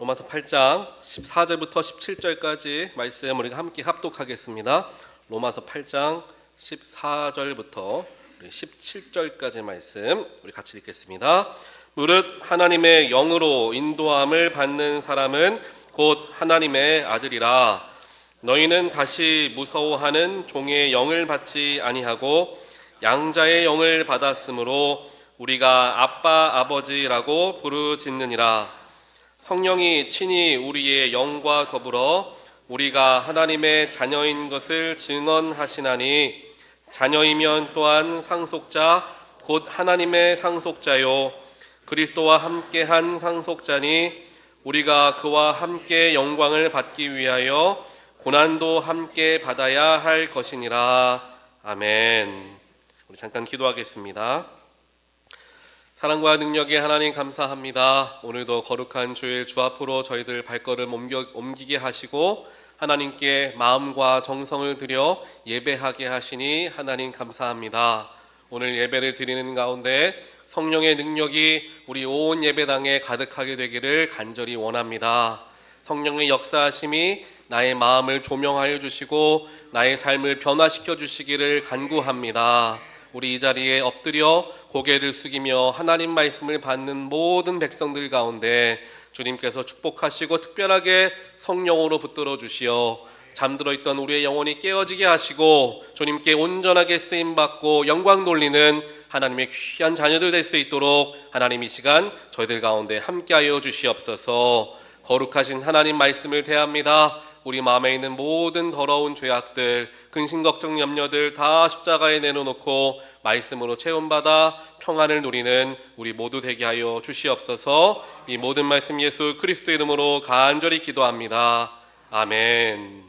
로마서 8장 14절부터 17절까지 말씀 우리가 함께 합독하겠습니다. 로마서 8장 14절부터 17절까지 말씀 우리 같이 읽겠습니다. 무릇 하나님의 영으로 인도함을 받는 사람은 곧 하나님의 아들이라. 너희는 다시 무서워하는 종의 영을 받지 아니하고 양자의 영을 받았으므로 우리가 아빠 아버지라고 부르짖느니라. 성령이 친히 우리의 영과 더불어 우리가 하나님의 자녀인 것을 증언하시나니, 자녀이면 또한 상속자 곧 하나님의 상속자요 그리스도와 함께한 상속자니, 우리가 그와 함께 영광을 받기 위하여 고난도 함께 받아야 할 것이니라. 아멘. 우리 잠깐 기도하겠습니다. 사랑과 능력의 하나님 감사합니다. 오늘도 거룩한 주일 주 앞으로 저희들 발걸음 옮기게 하시고 하나님께 마음과 정성을 들여 예배하게 하시니 하나님 감사합니다. 오늘 예배를 드리는 가운데 성령의 능력이 우리 온 예배당에 가득하게 되기를 간절히 원합니다. 성령의 역사하심이 나의 마음을 조명하여 주시고 나의 삶을 변화시켜 주시기를 간구합니다. 우리 이 자리에 엎드려 고개를 숙이며 하나님 말씀을 받는 모든 백성들 가운데 주님께서 축복하시고 특별하게 성령으로 붙들어 주시어 잠들어 있던 우리의 영혼이 깨어지게 하시고 주님께 온전하게 쓰임받고 영광 돌리는 하나님의 귀한 자녀들 될 수 있도록 하나님 이 시간 저희들 가운데 함께하여 주시옵소서. 거룩하신 하나님 말씀을 대합니다. 우리 마음에 있는 모든 더러운 죄악들, 근심 걱정 염려들 다 십자가에 내려놓고 말씀으로 체험받아 평안을 누리는 우리 모두 되게 하여 주시옵소서. 이 모든 말씀 예수 그리스도 이름으로 간절히 기도합니다. 아멘.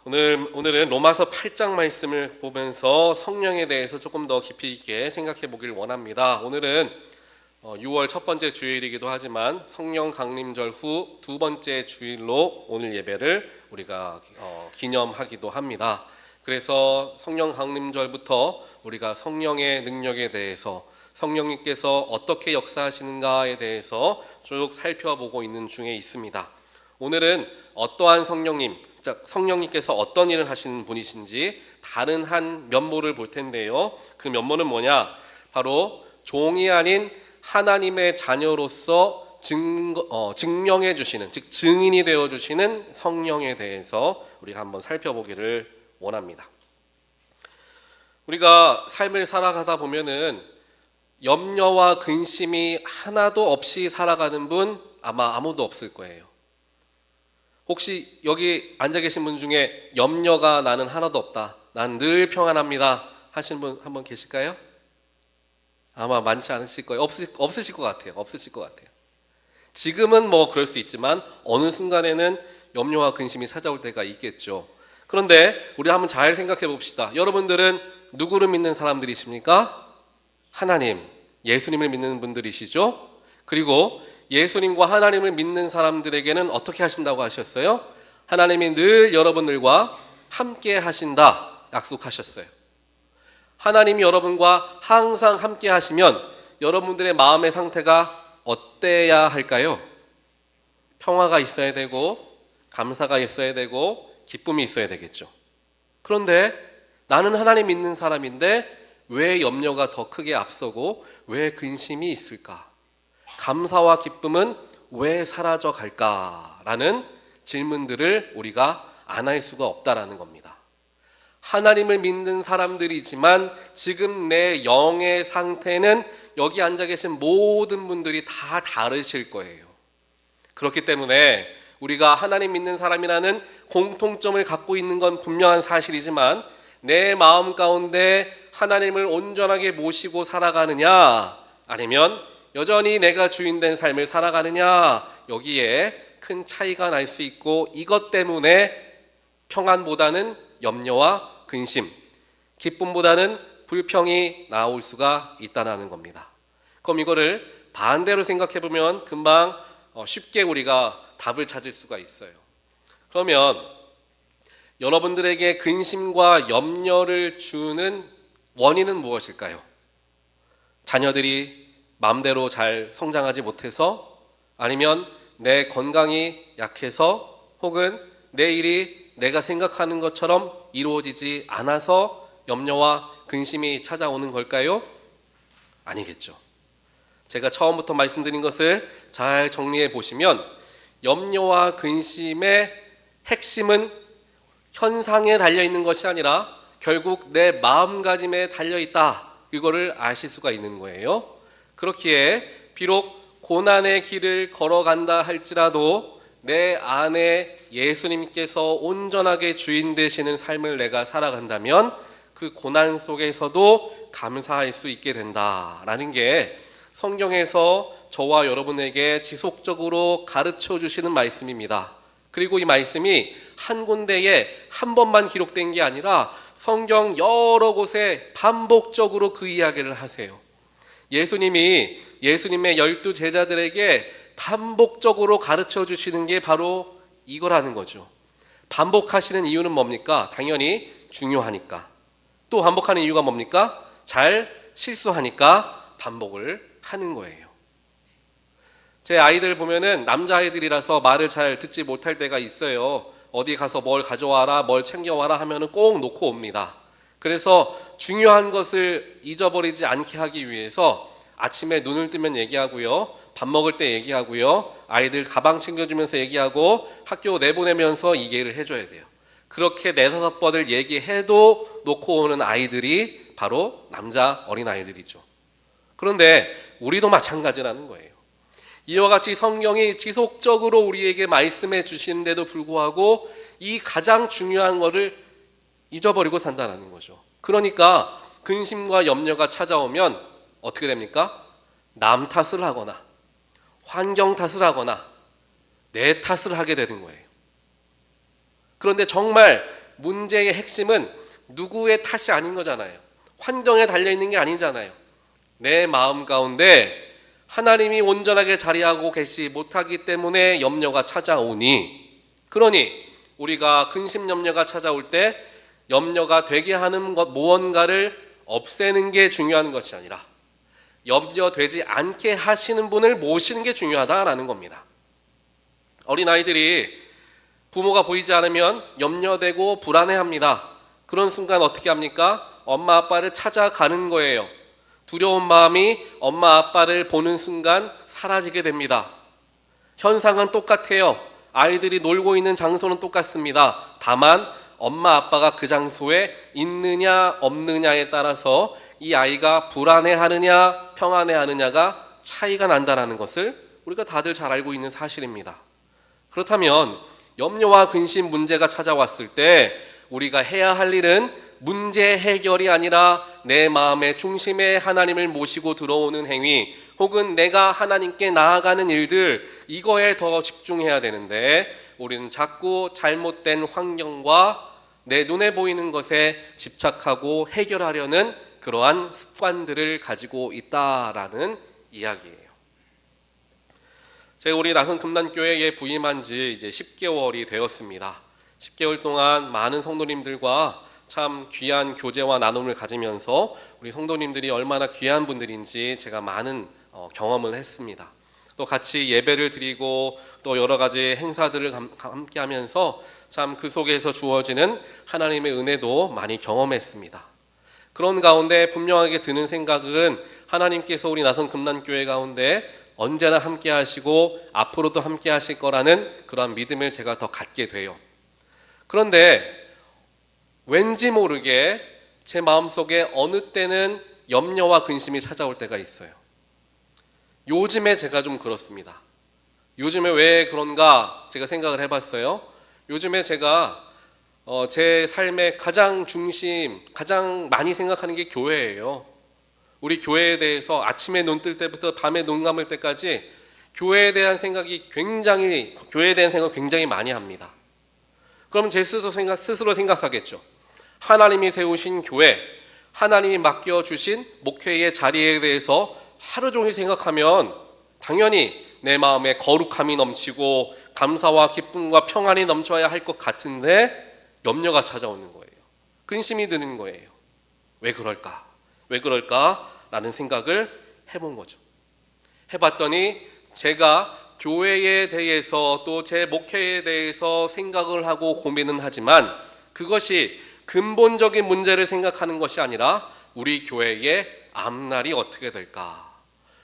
오늘은 로마서 8장 말씀을 보면서 성령에 대해서 조금 더 깊이 있게 생각해 보길 원합니다. 오늘은 6월 첫 번째 주일이기도 하지만 성령 강림절 후 두 번째 주일로 오늘 예배를 우리가 기념하기도 합니다. 그래서 성령 강림절부터 우리가 성령의 능력에 대해서, 성령님께서 어떻게 역사하시는가에 대해서 쭉 살펴보고 있는 중에 있습니다. 오늘은 어떠한 성령님께서 어떤 일을 하시는 분이신지 다른 한 면모를 볼 텐데요. 그 면모는 뭐냐? 바로 종이 아닌 하나님의 자녀로서 증명해 주시는, 즉 증인이 되어 주시는 성령에 대해서 우리가 한번 살펴보기를 원합니다. 우리가 삶을 살아가다 보면은 염려와 근심이 하나도 없이 살아가는 분 아마 아무도 없을 거예요. 혹시 여기 앉아 계신 분 중에 염려가 나는 하나도 없다, 난 늘 평안합니다 하시는 분 한번 계실까요? 아마 많지 않으실 거예요. 없으실 것 같아요. 지금은 뭐 그럴 수 있지만 어느 순간에는 염려와 근심이 찾아올 때가 있겠죠. 그런데 우리 한번 잘 생각해 봅시다. 여러분들은 누구를 믿는 사람들이십니까? 하나님, 예수님을 믿는 분들이시죠. 그리고 예수님과 하나님을 믿는 사람들에게는 어떻게 하신다고 하셨어요? 하나님이 늘 여러분들과 함께 하신다 약속하셨어요. 하나님이 여러분과 항상 함께 하시면 여러분들의 마음의 상태가 어때야 할까요? 평화가 있어야 되고, 감사가 있어야 되고, 기쁨이 있어야 되겠죠. 그런데 나는 하나님 믿는 사람인데 왜 염려가 더 크게 앞서고 왜 근심이 있을까? 감사와 기쁨은 왜 사라져 갈까라는 질문들을 우리가 안 할 수가 없다라는 겁니다. 하나님을 믿는 사람들이지만 지금 내 영의 상태는 여기 앉아 계신 모든 분들이 다 다르실 거예요. 그렇기 때문에 우리가 하나님 믿는 사람이라는 공통점을 갖고 있는 건 분명한 사실이지만 내 마음 가운데 하나님을 온전하게 모시고 살아가느냐, 아니면 여전히 내가 주인된 삶을 살아가느냐, 여기에 큰 차이가 날 수 있고, 이것 때문에 평안보다는 염려와 근심, 기쁨보다는 불평이 나올 수가 있다는 겁니다. 그럼 이거를 반대로 생각해 보면 금방 쉽게 우리가 답을 찾을 수가 있어요. 그러면 여러분들에게 근심과 염려를 주는 원인은 무엇일까요? 자녀들이 마음대로 잘 성장하지 못해서, 아니면 내 건강이 약해서, 혹은 내 일이 내가 생각하는 것처럼 이루어지지 않아서 염려와 근심이 찾아오는 걸까요? 아니겠죠. 제가 처음부터 말씀드린 것을 잘 정리해 보시면 염려와 근심의 핵심은 현상에 달려있는 것이 아니라 결국 내 마음가짐에 달려있다, 이거를 아실 수가 있는 거예요. 그렇기에 비록 고난의 길을 걸어간다 할지라도 내 안에 예수님께서 온전하게 주인 되시는 삶을 내가 살아간다면 그 고난 속에서도 감사할 수 있게 된다라는 게 성경에서 저와 여러분에게 지속적으로 가르쳐 주시는 말씀입니다. 그리고 이 말씀이 한 군데에 한 번만 기록된 게 아니라 성경 여러 곳에 반복적으로 그 이야기를 하세요. 예수님이 예수님의 12 제자들에게 반복적으로 가르쳐 주시는 게 바로 이거라는 거죠. 반복하시는 이유는 뭡니까? 당연히 중요하니까. 또 반복하는 이유가 뭡니까? 잘 실수하니까 반복을 하는 거예요. 제 아이들 보면은 남자아이들이라서 말을 잘 듣지 못할 때가 있어요. 어디 가서 뭘 가져와라, 뭘 챙겨와라 하면은 꼭 놓고 옵니다. 그래서 중요한 것을 잊어버리지 않게 하기 위해서 아침에 눈을 뜨면 얘기하고요, 밥 먹을 때 얘기하고요, 아이들 가방 챙겨주면서 얘기하고 학교 내보내면서 얘기를 해줘야 돼요. 그렇게 4-5번을 얘기해도 놓고 오는 아이들이 바로 남자 어린아이들이죠. 그런데 우리도 마찬가지라는 거예요. 이와 같이 성경이 지속적으로 우리에게 말씀해 주시는데도 불구하고 이 가장 중요한 것을 잊어버리고 산다는 거죠. 그러니까 근심과 염려가 찾아오면 어떻게 됩니까? 남 탓을 하거나 환경 탓을 하거나 내 탓을 하게 되는 거예요. 그런데 정말 문제의 핵심은 누구의 탓이 아닌 거잖아요. 환경에 달려있는 게 아니잖아요. 내 마음 가운데 하나님이 온전하게 자리하고 계시지 못하기 때문에 염려가 찾아오니, 그러니 우리가 근심 염려가 찾아올 때 염려가 되게 하는 것 무언가를 없애는 게 중요한 것이 아니라 염려되지 않게 하시는 분을 모시는 게 중요하다라는 겁니다. 어린아이들이 부모가 보이지 않으면 염려되고 불안해합니다. 그런 순간 어떻게 합니까? 엄마 아빠를 찾아가는 거예요. 두려운 마음이 엄마 아빠를 보는 순간 사라지게 됩니다. 현상은 똑같아요. 아이들이 놀고 있는 장소는 똑같습니다. 다만 엄마 아빠가 그 장소에 있느냐 없느냐에 따라서 이 아이가 불안해하느냐 평안해하느냐가 차이가 난다는 것을 우리가 다들 잘 알고 있는 사실입니다. 그렇다면 염려와 근심 문제가 찾아왔을 때 우리가 해야 할 일은 문제 해결이 아니라 내 마음의 중심에 하나님을 모시고 들어오는 행위, 혹은 내가 하나님께 나아가는 일들, 이거에 더 집중해야 되는데 우리는 자꾸 잘못된 환경과 내 눈에 보이는 것에 집착하고 해결하려는 그러한 습관들을 가지고 있다라는 이야기예요. 제가 우리 나선 금난교회에 부임한 지 이제 10개월이 되었습니다. 10개월 동안 많은 성도님들과 참 귀한 교제와 나눔을 가지면서 우리 성도님들이 얼마나 귀한 분들인지 제가 많은 경험을 했습니다. 또 같이 예배를 드리고 또 여러 가지 행사들을 함께 하면서 참 그 속에서 주어지는 하나님의 은혜도 많이 경험했습니다. 그런 가운데 분명하게 드는 생각은 하나님께서 우리 나선 금난교회 가운데 언제나 함께 하시고 앞으로도 함께 하실 거라는 그러한 믿음을 제가 더 갖게 돼요. 그런데 왠지 모르게 제 마음속에 어느 때는 염려와 근심이 찾아올 때가 있어요. 요즘에 제가 좀 그렇습니다. 요즘에 왜 그런가 제가 생각을 해봤어요. 요즘에 제가 제 삶의 가장 중심, 가장 많이 생각하는 게 교회예요. 우리 교회에 대해서 아침에 눈 뜰 때부터 밤에 눈 감을 때까지 교회에 대한 생각이 교회에 대한 생각을 굉장히 많이 합니다. 그럼 제 스스로 생각하겠죠. 하나님이 세우신 교회, 하나님이 맡겨주신 목회의 자리에 대해서 하루 종일 생각하면 당연히 내 마음에 거룩함이 넘치고 감사와 기쁨과 평안이 넘쳐야 할 것 같은데 염려가 찾아오는 거예요. 근심이 드는 거예요. 왜 그럴까? 왜 그럴까? 라는 생각을 해본 거죠. 해봤더니 제가 교회에 대해서 또 제 목회에 대해서 생각을 하고 고민은 하지만 그것이 근본적인 문제를 생각하는 것이 아니라 우리 교회의 앞날이 어떻게 될까?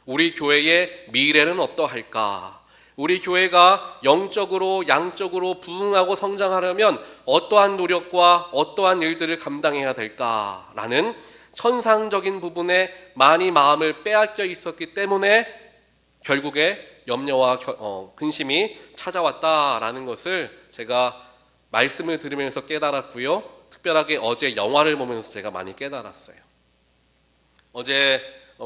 우리 교회의 미래는 어떠할까? 우리 교회가 영적으로 양적으로 부흥하고 성장하려면 어떠한 노력과 어떠한 일들을 감당해야 될까라는 천상적인 부분에 많이 마음을 빼앗겨 있었기 때문에 결국에 염려와 근심이 찾아왔다라는 것을 제가 말씀을 들으면서 깨달았고요. 특별하게 어제 영화를 보면서 제가 많이 깨달았어요. 어제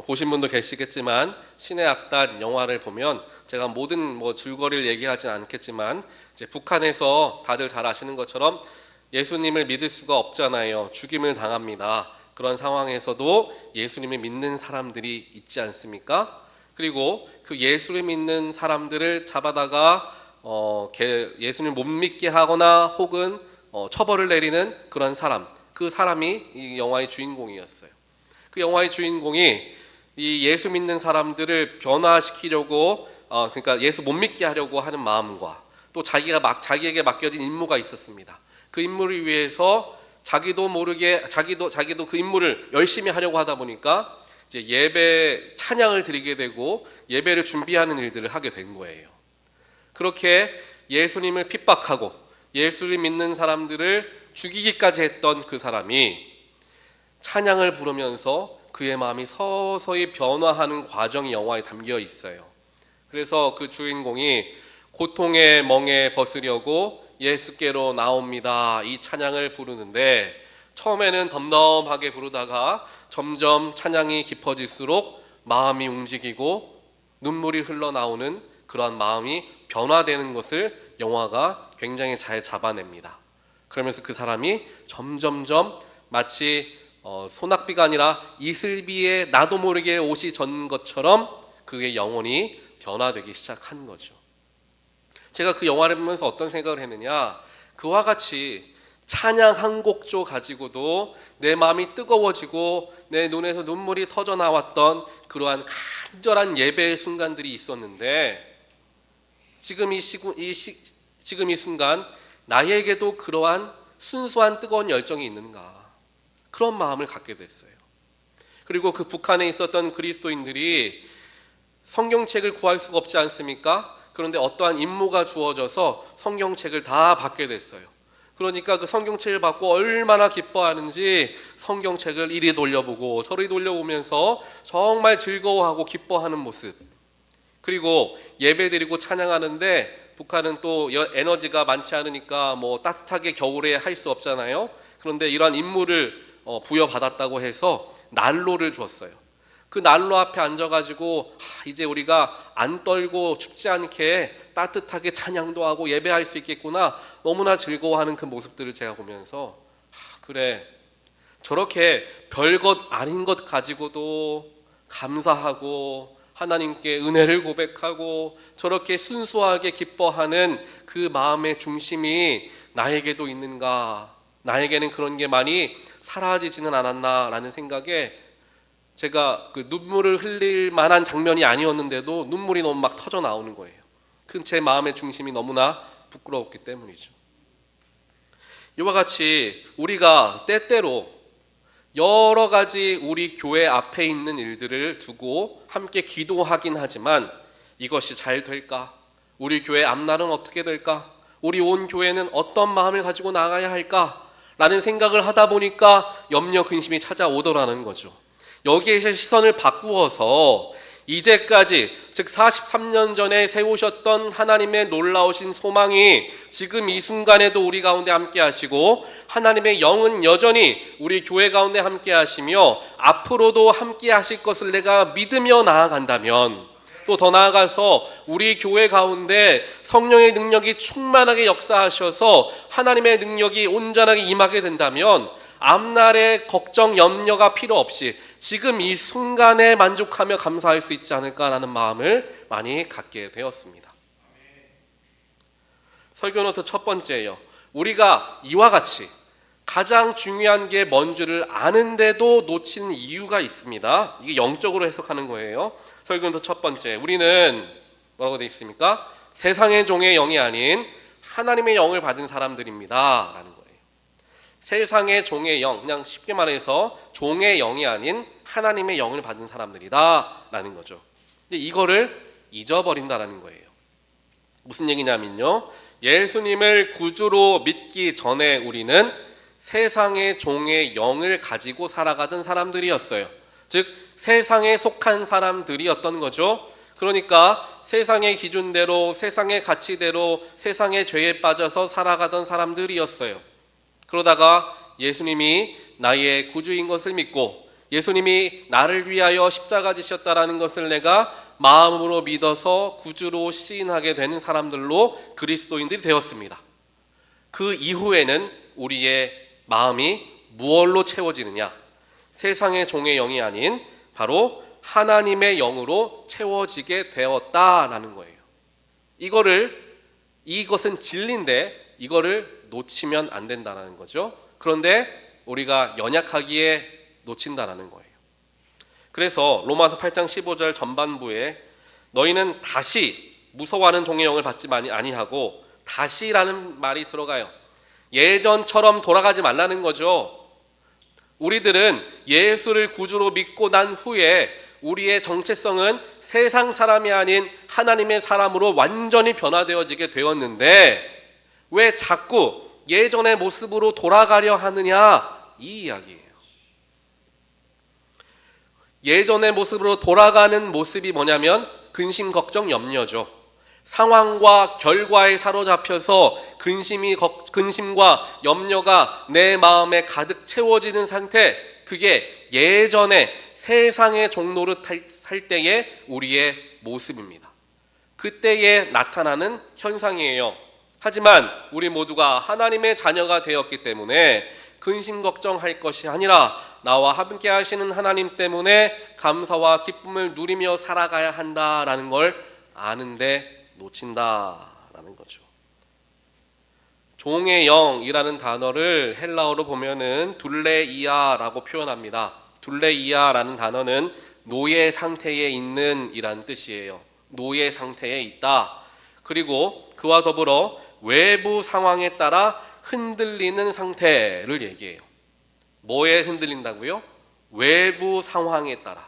보신 분도 계시겠지만 신의 악단 영화를 보면 제가 모든 줄거리를 얘기하진 않겠지만 이제 북한에서 다들 잘 아시는 것처럼 예수님을 믿을 수가 없잖아요. 죽임을 당합니다. 그런 상황에서도 예수님을 믿는 사람들이 있지 않습니까? 그리고 그 예수를 믿는 사람들을 잡아다가 예수님 못 믿게 하거나 혹은 처벌을 내리는 그런 사람, 그 사람이 이 영화의 주인공이었어요. 그 영화의 주인공이 이 예수 믿는 사람들을 변화시키려고 그러니까 예수 못 믿게 하려고 하는 마음과 또 자기에게 맡겨진 임무가 있었습니다. 그 임무를 위해서 자기도 모르게 자기도 그 임무를 열심히 하려고 하다 보니까 이제 예배 찬양을 드리게 되고 예배를 준비하는 일들을 하게 된 거예요. 그렇게 예수님을 핍박하고 예수를 믿는 사람들을 죽이기까지 했던 그 사람이 찬양을 부르면서 그의 마음이 서서히 변화하는 과정이 영화에 담겨 있어요. 그래서 그 주인공이 고통의 멍에 벗으려고 예수께로 나옵니다. 이 찬양을 부르는데 처음에는 덤덤하게 부르다가 점점 찬양이 깊어질수록 마음이 움직이고 눈물이 흘러나오는 그러한 마음이 변화되는 것을 영화가 굉장히 잘 잡아냅니다. 그러면서 그 사람이 점점점 마치 소낙비가 아니라 이슬비에 나도 모르게 옷이 젖는 것처럼 그의 영혼이 변화되기 시작한 거죠. 제가 그 영화를 보면서 어떤 생각을 했느냐, 그와 같이 찬양 한 곡조 가지고도 내 마음이 뜨거워지고 내 눈에서 눈물이 터져 나왔던 그러한 간절한 예배의 순간들이 있었는데 지금 이 순간 나에게도 그러한 순수한 뜨거운 열정이 있는가, 그런 마음을 갖게 됐어요. 그리고 그 북한에 있었던 그리스도인들이 성경책을 구할 수가 없지 않습니까? 그런데 어떠한 임무가 주어져서 성경책을 다 받게 됐어요. 그러니까 그 성경책을 받고 얼마나 기뻐하는지 성경책을 이리 돌려보고 저리 돌려보면서 정말 즐거워하고 기뻐하는 모습. 그리고 예배드리고 찬양하는데 북한은 또 에너지가 많지 않으니까 따뜻하게 겨울에 할 수 없잖아요. 그런데 이러한 임무를 부여받았다고 해서 난로를 주었어요. 그 난로 앞에 앉아가지고 이제 우리가 안 떨고 춥지 않게 따뜻하게 찬양도 하고 예배할 수 있겠구나, 너무나 즐거워하는 그 모습들을 제가 보면서 그래, 저렇게 별것 아닌 것 가지고도 감사하고 하나님께 은혜를 고백하고 저렇게 순수하게 기뻐하는 그 마음의 중심이 나에게도 있는가, 나에게는 그런 게 많이 사라지지는 않았나라는 생각에 제가 그 눈물을 흘릴 만한 장면이 아니었는데도 눈물이 너무 막 터져 나오는 거예요. 그 제 마음의 중심이 너무나 부끄러웠기 때문이죠. 이와 같이 우리가 때때로 여러 가지 우리 교회 앞에 있는 일들을 두고 함께 기도하긴 하지만 이것이 잘 될까? 우리 교회 앞날은 어떻게 될까? 우리 온 교회는 어떤 마음을 가지고 나가야 할까? 라는 생각을 하다 보니까 염려 근심이 찾아오더라는 거죠. 여기에서 시선을 바꾸어서 이제까지, 즉 43년 전에 세우셨던 하나님의 놀라우신 소망이 지금 이 순간에도 우리 가운데 함께 하시고 하나님의 영은 여전히 우리 교회 가운데 함께 하시며 앞으로도 함께 하실 것을 내가 믿으며 나아간다면, 또 더 나아가서 우리 교회 가운데 성령의 능력이 충만하게 역사하셔서 하나님의 능력이 온전하게 임하게 된다면 앞날의 걱정, 염려가 필요 없이 지금 이 순간에 만족하며 감사할 수 있지 않을까라는 마음을 많이 갖게 되었습니다. 설교노트 첫 번째예요. 우리가 이와 같이 가장 중요한 게 뭔 줄을 아는데도 놓치는 이유가 있습니다. 이게 영적으로 해석하는 거예요. 설교부터 첫 번째, 우리는 뭐라고 되어 있습니까? 세상의 종의 영이 아닌 하나님의 영을 받은 사람들입니다 라는 거예요. 세상의 종의 영, 그냥 쉽게 말해서 종의 영이 아닌 하나님의 영을 받은 사람들이다 라는 거죠. 근데 이거를 잊어버린다라는 거예요. 무슨 얘기냐면요, 예수님을 구주로 믿기 전에 우리는 세상의 종의 영을 가지고 살아가던 사람들이었어요. 즉 세상에 속한 사람들이었던 거죠. 그러니까 세상의 기준대로, 세상의 가치대로, 세상의 죄에 빠져서 살아가던 사람들이었어요. 그러다가 예수님이 나의 구주인 것을 믿고 예수님이 나를 위하여 십자가 지셨다라는 것을 내가 마음으로 믿어서 구주로 시인하게 되는 사람들로 그리스도인들이 되었습니다. 그 이후에는 우리의 마음이 무엇로 채워지느냐? 세상의 종의 영이 아닌 바로 하나님의 영으로 채워지게 되었다라는 거예요. 이것은 진리인데 이거를 놓치면 안 된다는 거죠. 그런데 우리가 연약하기에 놓친다라는 거예요. 그래서 로마서 8장 15절 전반부에 너희는 다시 무서워하는 종의 영을 받지 아니하고, 다시라는 말이 들어가요. 예전처럼 돌아가지 말라는 거죠. 우리들은 예수를 구주로 믿고 난 후에 우리의 정체성은 세상 사람이 아닌 하나님의 사람으로 완전히 변화되어지게 되었는데 왜 자꾸 예전의 모습으로 돌아가려 하느냐, 이 이야기예요. 예전의 모습으로 돌아가는 모습이 뭐냐면 근심, 걱정, 염려죠. 상황과 결과에 사로잡혀서 근심과 염려가 내 마음에 가득 채워지는 상태, 그게 예전에 세상의 종노릇 할 때의 우리의 모습입니다. 그때에 나타나는 현상이에요. 하지만 우리 모두가 하나님의 자녀가 되었기 때문에 근심 걱정할 것이 아니라 나와 함께 하시는 하나님 때문에 감사와 기쁨을 누리며 살아가야 한다라는 걸 아는데 놓친다라는 거죠. 종의 영이라는 단어를 헬라어로 보면은 둘레이아라고 표현합니다. 둘레이아라는 단어는 노예 상태에 있는 이란 뜻이에요. 노예 상태에 있다. 그리고 그와 더불어 외부 상황에 따라 흔들리는 상태를 얘기해요. 뭐에 흔들린다고요? 외부 상황에 따라.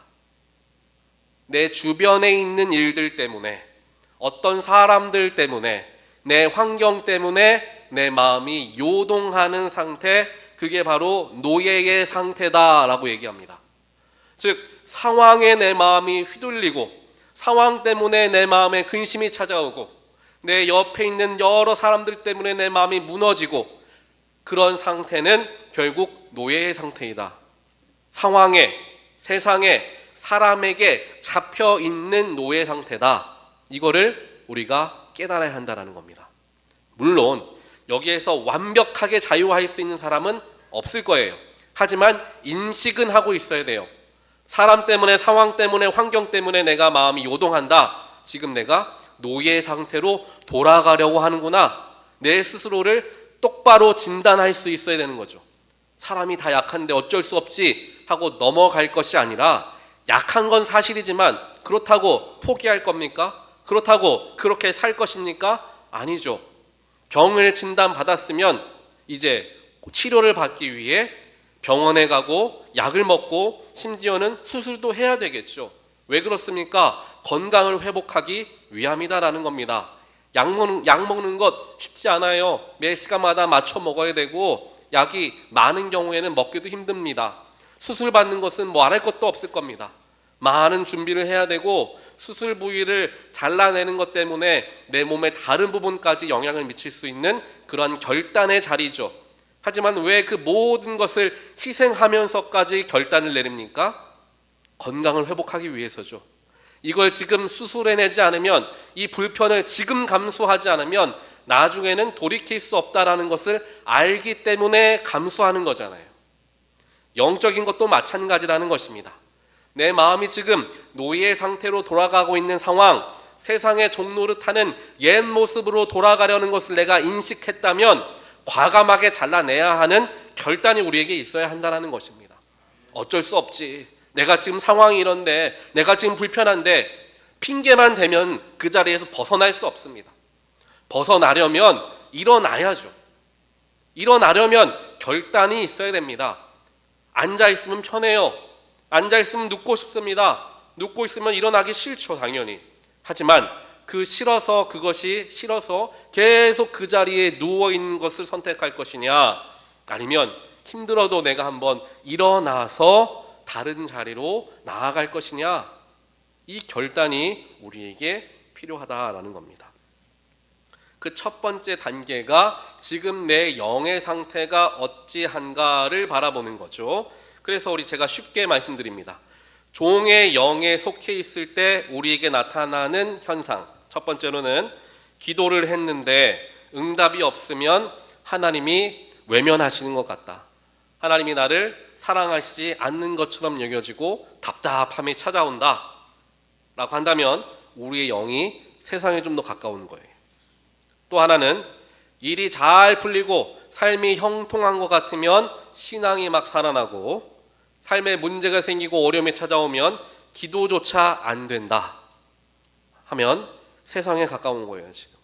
내 주변에 있는 일들 때문에, 어떤 사람들 때문에, 내 환경 때문에 내 마음이 요동하는 상태, 그게 바로 노예의 상태다라고 얘기합니다. 즉 상황에 내 마음이 휘둘리고 상황 때문에 내 마음에 근심이 찾아오고 내 옆에 있는 여러 사람들 때문에 내 마음이 무너지고, 그런 상태는 결국 노예의 상태이다. 상황에, 세상에, 사람에게 잡혀 있는 노예 상태다. 이거를 우리가 깨달아야 한다는 겁니다. 물론 여기에서 완벽하게 자유할 수 있는 사람은 없을 거예요. 하지만 인식은 하고 있어야 돼요. 사람 때문에, 상황 때문에, 환경 때문에 내가 마음이 요동한다. 지금 내가 노예 상태로 돌아가려고 하는구나. 내 스스로를 똑바로 진단할 수 있어야 되는 거죠. 사람이 다 약한데 어쩔 수 없지 하고 넘어갈 것이 아니라, 약한 건 사실이지만 그렇다고 포기할 겁니까? 그렇다고 그렇게 살 것입니까? 아니죠. 병을 진단받았으면 이제 치료를 받기 위해 병원에 가고 약을 먹고 심지어는 수술도 해야 되겠죠. 왜 그렇습니까? 건강을 회복하기 위함이다라는 겁니다. 약 먹는 것 쉽지 않아요. 매 시간마다 맞춰 먹어야 되고, 약이 많은 경우에는 먹기도 힘듭니다. 수술 받는 것은 뭐 안 할 것도 없을 겁니다. 많은 준비를 해야 되고, 수술 부위를 잘라내는 것 때문에 내 몸의 다른 부분까지 영향을 미칠 수 있는 그런 결단의 자리죠. 하지만 왜 그 모든 것을 희생하면서까지 결단을 내립니까? 건강을 회복하기 위해서죠. 이걸 지금 수술해내지 않으면, 이 불편을 지금 감수하지 않으면 나중에는 돌이킬 수 없다라는 것을 알기 때문에 감수하는 거잖아요. 영적인 것도 마찬가지라는 것입니다. 내 마음이 지금 노예 상태로 돌아가고 있는 상황, 세상의 종노릇하는 옛 모습으로 돌아가려는 것을 내가 인식했다면 과감하게 잘라내야 하는 결단이 우리에게 있어야 한다는 것입니다. 어쩔 수 없지. 내가 지금 상황이 이런데, 내가 지금 불편한데 핑계만 대면 그 자리에서 벗어날 수 없습니다. 벗어나려면 일어나야죠. 일어나려면 결단이 있어야 됩니다. 앉아있으면 편해요. 앉아있으면 눕고 싶습니다. 눕고 있으면 일어나기 싫죠, 당연히. 하지만 그것이 싫어서 계속 그 자리에 누워있는 것을 선택할 것이냐, 아니면 힘들어도 내가 한번 일어나서 다른 자리로 나아갈 것이냐, 이 결단이 우리에게 필요하다라는 겁니다. 그 첫 번째 단계가 지금 내 영의 상태가 어찌한가를 바라보는 거죠. 그래서 제가 쉽게 말씀드립니다. 종의 영에 속해 있을 때 우리에게 나타나는 현상, 첫 번째로는 기도를 했는데 응답이 없으면 하나님이 외면하시는 것 같다. 하나님이 나를 사랑하시지 않는 것처럼 여겨지고 답답함이 찾아온다 라고 한다면 우리의 영이 세상에 좀 더 가까운 거예요. 또 하나는 일이 잘 풀리고 삶이 형통한 것 같으면 신앙이 막 살아나고, 삶에 문제가 생기고 어려움이 찾아오면 기도조차 안 된다 하면 세상에 가까운 거예요. 지금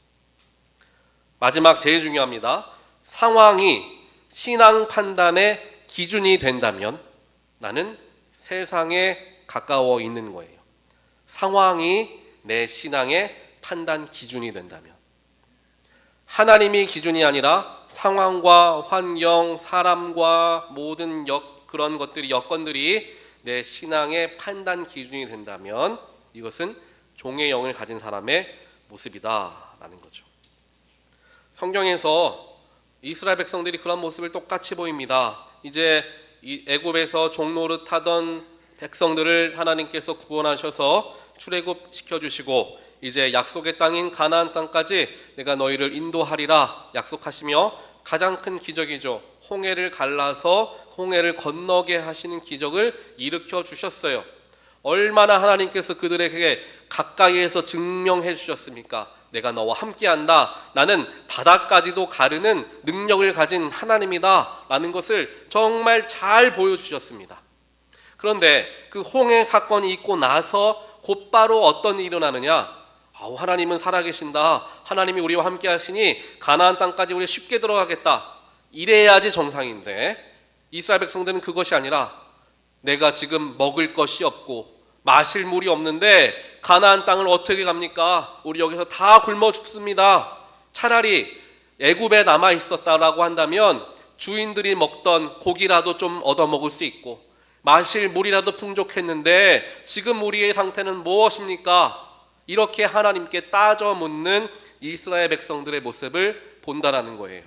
마지막 제일 중요합니다. 상황이 신앙 판단의 기준이 된다면 나는 세상에 가까워 있는 거예요. 상황이 내 신앙의 판단 기준이 된다면, 하나님이 기준이 아니라 상황과 환경, 사람과 모든 그런 것들이, 여건들이 내 신앙의 판단 기준이 된다면 이것은 종의 영을 가진 사람의 모습이다라는 거죠. 성경에서 이스라엘 백성들이 그런 모습을 똑같이 보입니다. 이제 이 애굽에서 종노릇하던 백성들을 하나님께서 구원하셔서 출애굽 시켜주시고 이제 약속의 땅인 가나안 땅까지 내가 너희를 인도하리라 약속하시며, 가장 큰 기적이죠. 홍해를 갈라서 홍해를 건너게 하시는 기적을 일으켜 주셨어요. 얼마나 하나님께서 그들에게 가까이에서 증명해 주셨습니까? 내가 너와 함께한다. 나는 바다까지도 가르는 능력을 가진 하나님이다 라는 것을 정말 잘 보여주셨습니다. 그런데 그 홍해 사건이 있고 나서 곧바로 어떤 일이 일어나느냐? 하나님은 살아계신다. 하나님이 우리와 함께 하시니 가나안 땅까지 우리 쉽게 들어가겠다. 이래야지 정상인데 이스라엘 백성들은 그것이 아니라 내가 지금 먹을 것이 없고 마실 물이 없는데 가나안 땅을 어떻게 갑니까? 우리 여기서 다 굶어 죽습니다. 차라리 애굽에 남아 있었다라고 한다면 주인들이 먹던 고기라도 좀 얻어 먹을 수 있고 마실 물이라도 풍족했는데 지금 우리의 상태는 무엇입니까? 이렇게 하나님께 따져 묻는 이스라엘 백성들의 모습을 본다라는 거예요.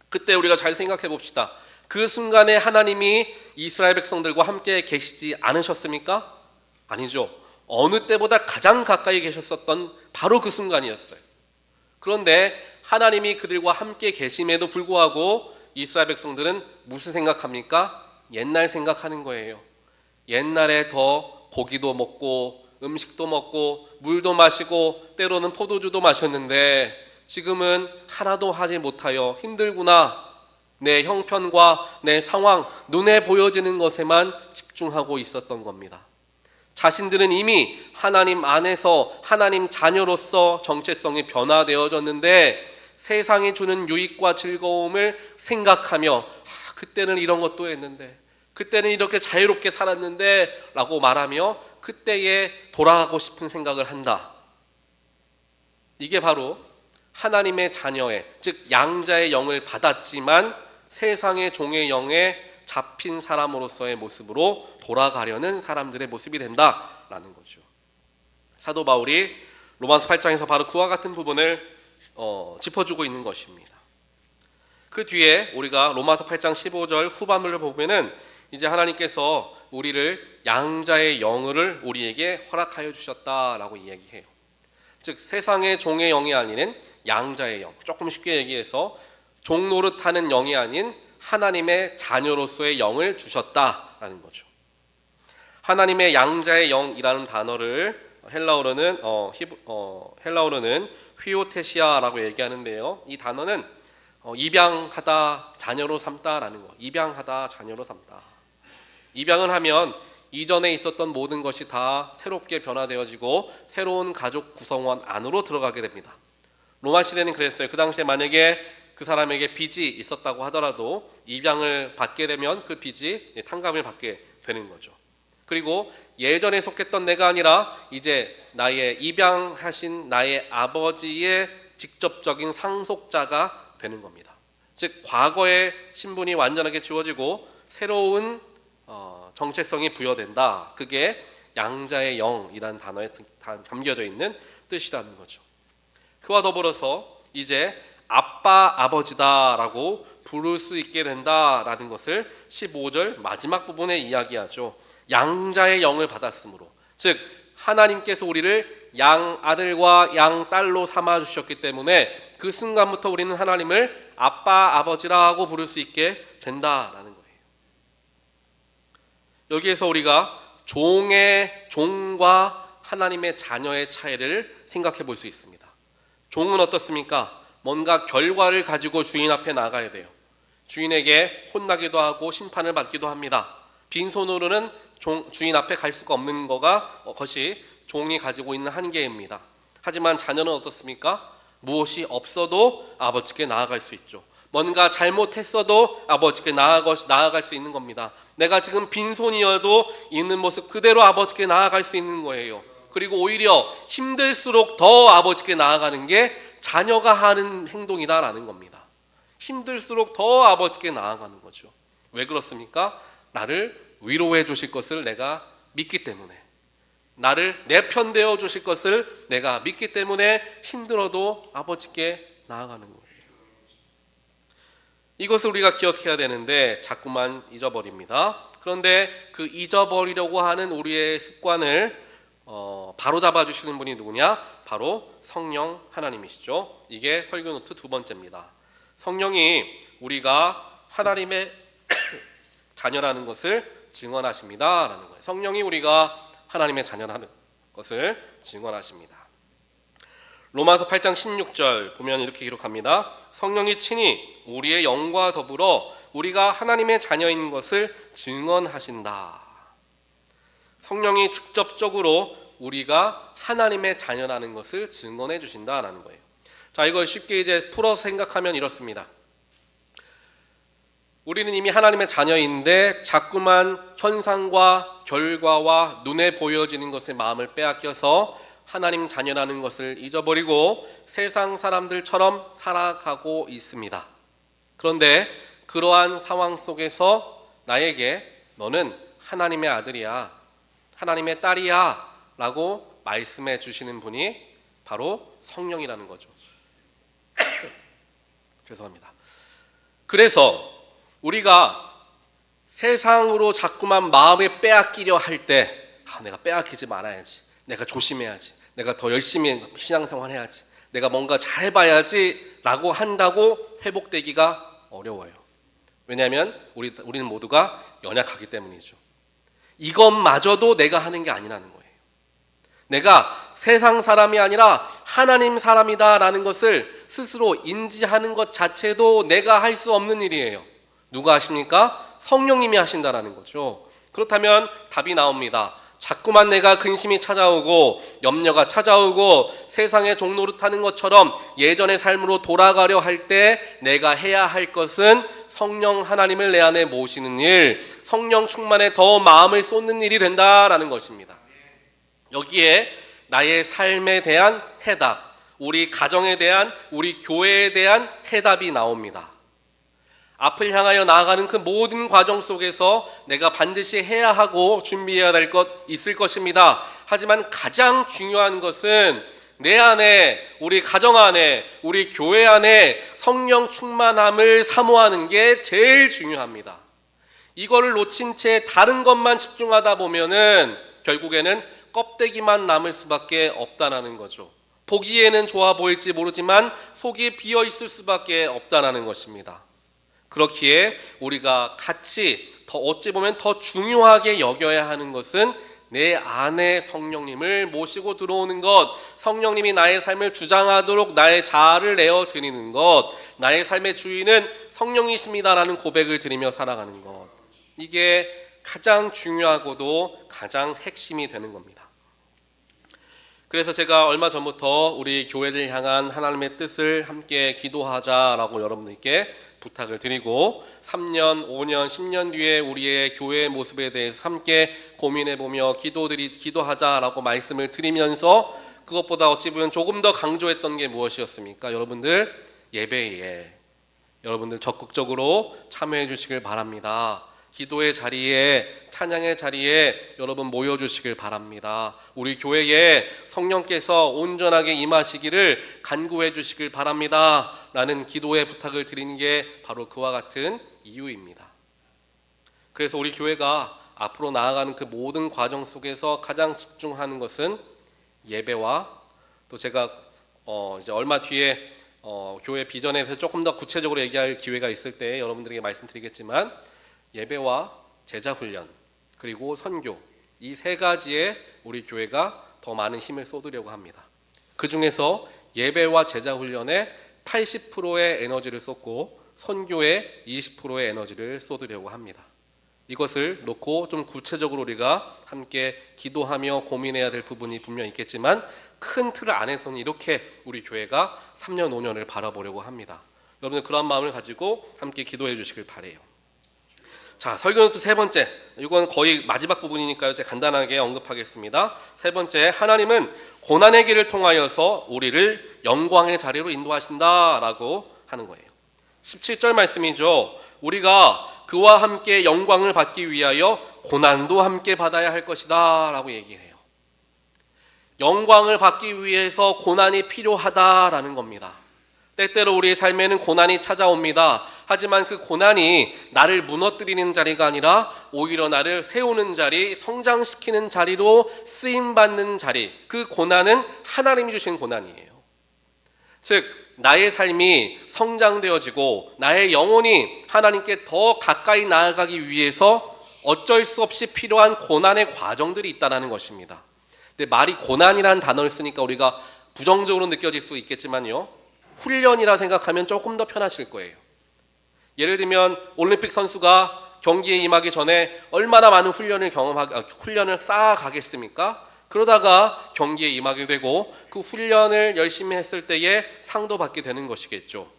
그때 우리가 잘 생각해 봅시다. 그 순간에 하나님이 이스라엘 백성들과 함께 계시지 않으셨습니까? 아니죠. 어느 때보다 가장 가까이 계셨었던 바로 그 순간이었어요. 그런데 하나님이 그들과 함께 계심에도 불구하고 이스라엘 백성들은 무슨 생각합니까? 옛날 생각하는 거예요. 옛날에 더 고기도 먹고 음식도 먹고 물도 마시고 때로는 포도주도 마셨는데 지금은 하나도 하지 못하여 힘들구나. 내 형편과 내 상황, 눈에 보여지는 것에만 집중하고 있었던 겁니다. 자신들은 이미 하나님 안에서 하나님 자녀로서 정체성이 변화되어졌는데 세상이 주는 유익과 즐거움을 생각하며 그때는 이런 것도 했는데, 그때는 이렇게 자유롭게 살았는데 라고 말하며 그때에 돌아가고 싶은 생각을 한다. 이게 바로 하나님의 자녀의, 즉 양자의 영을 받았지만 세상의 종의 영에 잡힌 사람으로서의 모습으로 돌아가려는 사람들의 모습이 된다라는 거죠. 사도 바울이 로마서 8장에서 바로 그와 같은 부분을 짚어주고 있는 것입니다. 그 뒤에 우리가 로마서 8장 15절 후반부를 보면은 이제 하나님께서 우리를 양자의 영을 우리에게 허락하여 주셨다라고 이야기해요. 즉 세상의 종의 영이 아닌 양자의 영, 조금 쉽게 얘기해서 종 노릇하는 영이 아닌 하나님의 자녀로서의 영을 주셨다라는 거죠. 하나님의 양자의 영이라는 단어를 헬라어로는 휘오테시아라고 얘기하는데요. 이 단어는 입양하다 자녀로 삼다라는 거. 입양하다 자녀로 삼다. 입양을 하면 이전에 있었던 모든 것이 다 새롭게 변화되어지고 새로운 가족 구성원 안으로 들어가게 됩니다. 로마 시대는 그랬어요. 그 당시에 만약에 그 사람에게 빚이 있었다고 하더라도 입양을 받게 되면 그 빚이 탕감을 받게 되는 거죠. 그리고 예전에 속했던 내가 아니라 이제 나의 입양하신 나의 아버지의 직접적인 상속자가 되는 겁니다. 즉 과거의 신분이 완전하게 지워지고 새로운 정체성이 부여된다. 그게 양자의 영이라는 단어에 담겨져 있는 뜻이라는 거죠. 그와 더불어서 이제 아빠 아버지다라고 부를 수 있게 된다라는 것을 15절 마지막 부분에 이야기하죠. 양자의 영을 받았으므로, 즉 하나님께서 우리를 양아들과 양딸로 삼아 주셨기 때문에 그 순간부터 우리는 하나님을 아빠 아버지라고 부를 수 있게 된다라는 거예요. 여기에서 우리가 종과 하나님의 자녀의 차이를 생각해 볼 수 있습니다. 종은 어떻습니까? 뭔가 결과를 가지고 주인 앞에 나가야 돼요. 주인에게 혼나기도 하고 심판을 받기도 합니다. 빈손으로는 주인 앞에 갈 수가 없는 것이 종이 가지고 있는 한계입니다. 하지만 자녀는 어떻습니까? 무엇이 없어도 아버지께 나아갈 수 있죠. 뭔가 잘못했어도 아버지께 나아갈 수 있는 겁니다. 내가 지금 빈손이어도 있는 모습 그대로 아버지께 나아갈 수 있는 거예요. 그리고 오히려 힘들수록 더 아버지께 나아가는 게 자녀가 하는 행동이다라는 겁니다. 힘들수록 더 아버지께 나아가는 거죠. 왜 그렇습니까? 나를 위로해 주실 것을 내가 믿기 때문에, 나를 내 편 되어 주실 것을 내가 믿기 때문에 힘들어도 아버지께 나아가는 거예요. 이것을 우리가 기억해야 되는데 자꾸만 잊어버립니다. 그런데 그 잊어버리려고 하는 우리의 습관을 바로잡아 주시는 분이 누구냐? 바로 성령 하나님이시죠. 이게 설교 노트 두 번째입니다. 성령이 우리가 하나님의 자녀라는 것을 증언하십니다 라는 거예요. 성령이 우리가 하나님의 자녀라는 것을 증언하십니다. 로마서 8장 16절 보면 이렇게 기록합니다. 성령이 친히 우리의 영과 더불어 우리가 하나님의 자녀인 것을 증언하신다. 성령이 직접적으로 우리가 하나님의 자녀라는 것을 증언해 주신다라는 거예요. 자, 이걸 쉽게 이제 풀어서 생각하면 이렇습니다. 우리는 이미 하나님의 자녀인데 자꾸만 현상과 결과와 눈에 보여지는 것에 마음을 빼앗겨서 하나님 자녀라는 것을 잊어버리고 세상 사람들처럼 살아가고 있습니다. 그런데 그러한 상황 속에서 나에게 너는 하나님의 아들이야, 하나님의 딸이야 라고 말씀해 주시는 분이 바로 성령이라는 거죠. 죄송합니다. 그래서 우리가 세상으로 자꾸만 마음을 빼앗기려 할 때 내가 빼앗기지 말아야지, 내가 조심해야지, 내가 더 열심히 신앙생활 해야지, 내가 뭔가 잘해봐야지 라고 한다고 회복되기가 어려워요. 왜냐하면 우리는 모두가 연약하기 때문이죠. 이것마저도 내가 하는 게 아니라는 거예요. 내가 세상 사람이 아니라 하나님 사람이다 라는 것을 스스로 인지하는 것 자체도 내가 할 수 없는 일이에요. 누가 하십니까? 성령님이 하신다라는 거죠. 그렇다면 답이 나옵니다. 자꾸만 내가 근심이 찾아오고 염려가 찾아오고 세상의 종노릇하는 것처럼 예전의 삶으로 돌아가려 할 때 내가 해야 할 것은 성령 하나님을 내 안에 모시는 일, 성령 충만에 더 마음을 쏟는 일이 된다라는 것입니다. 여기에 나의 삶에 대한 해답, 우리 가정에 대한, 우리 교회에 대한 해답이 나옵니다. 앞을 향하여 나아가는 그 모든 과정 속에서 내가 반드시 해야 하고 준비해야 될 것 있을 것입니다. 하지만 가장 중요한 것은 내 안에, 우리 가정 안에, 우리 교회 안에 성령 충만함을 사모하는 게 제일 중요합니다. 이거를 놓친 채 다른 것만 집중하다 보면은 결국에는 껍데기만 남을 수밖에 없다라는 거죠. 보기에는 좋아 보일지 모르지만 속이 비어 있을 수밖에 없다라는 것입니다. 그렇기에 우리가 같이 어찌 보면 더 중요하게 여겨야 하는 것은 내 안에 성령님을 모시고 들어오는 것, 성령님이 나의 삶을 주장하도록 나의 자아를 내어드리는 것, 나의 삶의 주인은 성령이십니다라는 고백을 드리며 살아가는 것, 이게 가장 중요하고도 가장 핵심이 되는 겁니다. 그래서 제가 얼마 전부터 우리 교회를 향한 하나님의 뜻을 함께 기도하자라고 여러분들께 부탁을 드리고 3년, 5년, 10년 뒤에 우리의 교회의 모습에 대해서 함께 고민해보며 기도하자라고 말씀을 드리면서 그것보다 어찌 보면 조금 더 강조했던 게 무엇이었습니까? 여러분들 예배에 여러분들 적극적으로 참여해 주시길 바랍니다. 기도의 자리에, 찬양의 자리에 여러분 모여주시길 바랍니다. 우리 교회에 성령께서 온전하게 임하시기를 간구해 주시길 바랍니다 라는 기도의 부탁을 드리는 게 바로 그와 같은 이유입니다. 그래서 우리 교회가 앞으로 나아가는 그 모든 과정 속에서 가장 집중하는 것은 예배와, 또 제가 이제 얼마 뒤에 교회 비전에서 조금 더 구체적으로 얘기할 기회가 있을 때 여러분들에게 말씀드리겠지만, 예배와 제자훈련 그리고 선교, 이 세 가지에 우리 교회가 더 많은 힘을 쏟으려고 합니다. 그 중에서 예배와 제자훈련에 80%의 에너지를 쏟고 선교에 20%의 에너지를 쏟으려고 합니다. 이것을 놓고 좀 구체적으로 우리가 함께 기도하며 고민해야 될 부분이 분명히 있겠지만, 큰 틀 안에서는 이렇게 우리 교회가 3년 5년을 바라보려고 합니다. 여러분들 그런 마음을 가지고 함께 기도해 주시길 바라요. 자, 설교노트 세 번째, 이건 거의 마지막 부분이니까요, 제가 간단하게 언급하겠습니다. 세 번째, 하나님은 고난의 길을 통하여서 우리를 영광의 자리로 인도하신다라고 하는 거예요. 17절 말씀이죠. 우리가 그와 함께 영광을 받기 위하여 고난도 함께 받아야 할 것이다 라고 얘기해요. 영광을 받기 위해서 고난이 필요하다라는 겁니다. 때때로 우리의 삶에는 고난이 찾아옵니다. 하지만 그 고난이 나를 무너뜨리는 자리가 아니라 오히려 나를 세우는 자리, 성장시키는 자리로 쓰임받는 자리, 그 고난은 하나님이 주신 고난이에요. 즉 나의 삶이 성장되어지고 나의 영혼이 하나님께 더 가까이 나아가기 위해서 어쩔 수 없이 필요한 고난의 과정들이 있다는 것입니다. 근데 말이 고난이라는 단어를 쓰니까 우리가 부정적으로 느껴질 수 있겠지만요, 훈련이라 생각하면 조금 더 편하실 거예요. 예를 들면 올림픽 선수가 경기에 임하기 전에 얼마나 많은 훈련을 쌓아가겠습니까? 그러다가 경기에 임하게 되고 그 훈련을 열심히 했을 때에 상도 받게 되는 것이겠죠.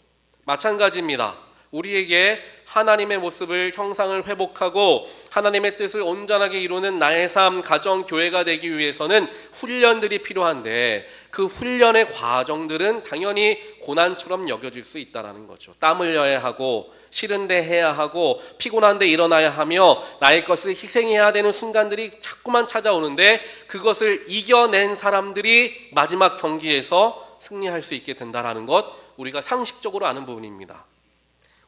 마찬가지입니다. 우리에게 하나님의 모습을, 형상을 회복하고 하나님의 뜻을 온전하게 이루는 나의 삶, 가정, 교회가 되기 위해서는 훈련들이 필요한데, 그 훈련의 과정들은 당연히 고난처럼 여겨질 수 있다는 거죠. 땀 흘려야 하고, 싫은데 해야 하고, 피곤한데 일어나야 하며, 나의 것을 희생해야 되는 순간들이 자꾸만 찾아오는데, 그것을 이겨낸 사람들이 마지막 경기에서 승리할 수 있게 된다는 것, 우리가 상식적으로 아는 부분입니다.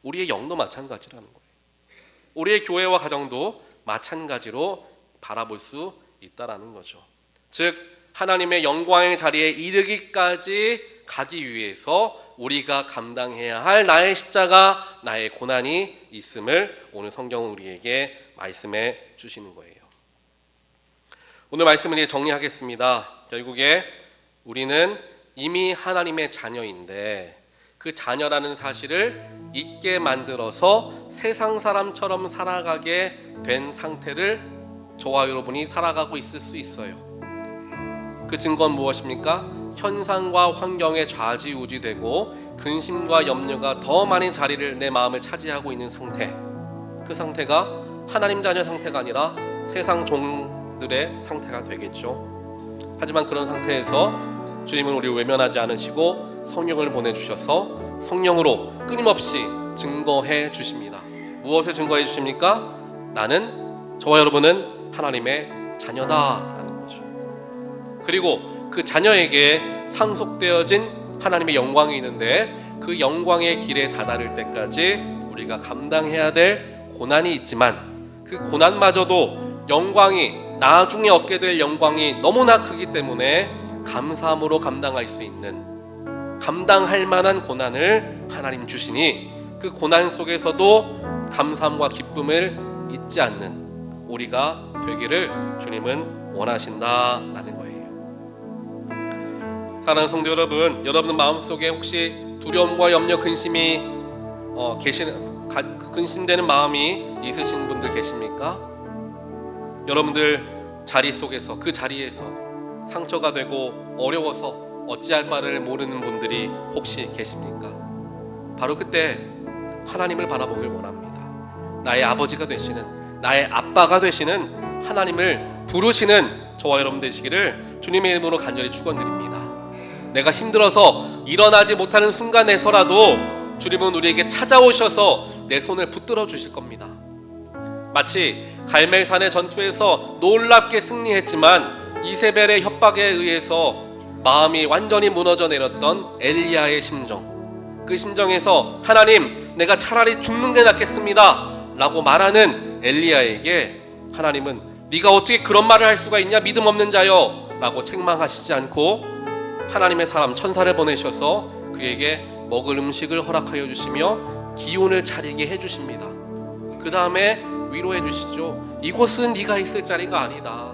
우리의 영도 마찬가지라는 거예요. 우리의 교회와 가정도 마찬가지로 바라볼 수 있다라는 거죠. 즉 하나님의 영광의 자리에 이르기까지 가기 위해서 우리가 감당해야 할 나의 십자가, 나의 고난이 있음을 오늘 성경은 우리에게 말씀해 주시는 거예요. 오늘 말씀을 이제 정리하겠습니다. 결국에 우리는 이미 하나님의 자녀인데, 그 자녀라는 사실을 잊게 만들어서 세상 사람처럼 살아가게 된 상태를 저와 여러분이 살아가고 있을 수 있어요. 그 증거는 무엇입니까? 현상과 환경에 좌지우지되고 근심과 염려가 더 많은 자리를 내 마음을 차지하고 있는 상태, 그 상태가 하나님 자녀 상태가 아니라 세상 종들의 상태가 되겠죠. 하지만 그런 상태에서 주님은 우리를 외면하지 않으시고 성령을 보내주셔서 성령으로 끊임없이 증거해 주십니다. 무엇을 증거해 주십니까? 나는, 저와 여러분은 하나님의 자녀다라는 거죠. 그리고 그 자녀에게 상속되어진 하나님의 영광이 있는데, 그 영광의 길에 다다를 때까지 우리가 감당해야 될 고난이 있지만, 그 고난마저도 영광이, 나중에 얻게 될 영광이 너무나 크기 때문에 감사함으로 감당할 수 있는, 감당할 만한 고난을 하나님 주시니, 그 고난 속에서도 감사함과 기쁨을 잊지 않는 우리가 되기를 주님은 원하신다라는 거예요. 사랑하는 성도 여러분, 여러분 마음속에 혹시 두려움과 염려, 근심이 근심되는 마음이 있으신 분들 계십니까? 여러분들 자리 속에서, 그 자리에서 상처가 되고 어려워서 어찌할 바를 모르는 분들이 혹시 계십니까? 바로 그때 하나님을 바라보길 원합니다. 나의 아버지가 되시는, 나의 아빠가 되시는 하나님을 부르시는 저와 여러분 되시기를 주님의 이름으로 간절히 축원드립니다. 내가 힘들어서 일어나지 못하는 순간에서라도 주님은 우리에게 찾아오셔서 내 손을 붙들어 주실 겁니다. 마치 갈멜산의 전투에서 놀랍게 승리했지만 이세벨의 협박에 의해서 마음이 완전히 무너져 내렸던 엘리야의 심정, 그 심정에서 하나님, 내가 차라리 죽는 게 낫겠습니다 라고 말하는 엘리야에게 하나님은 네가 어떻게 그런 말을 할 수가 있냐, 믿음 없는 자여 라고 책망하시지 않고 하나님의 사람 천사를 보내셔서 그에게 먹을 음식을 허락하여 주시며 기운을 차리게 해주십니다. 그 다음에 위로해 주시죠. 이곳은 네가 있을 자리가 아니다.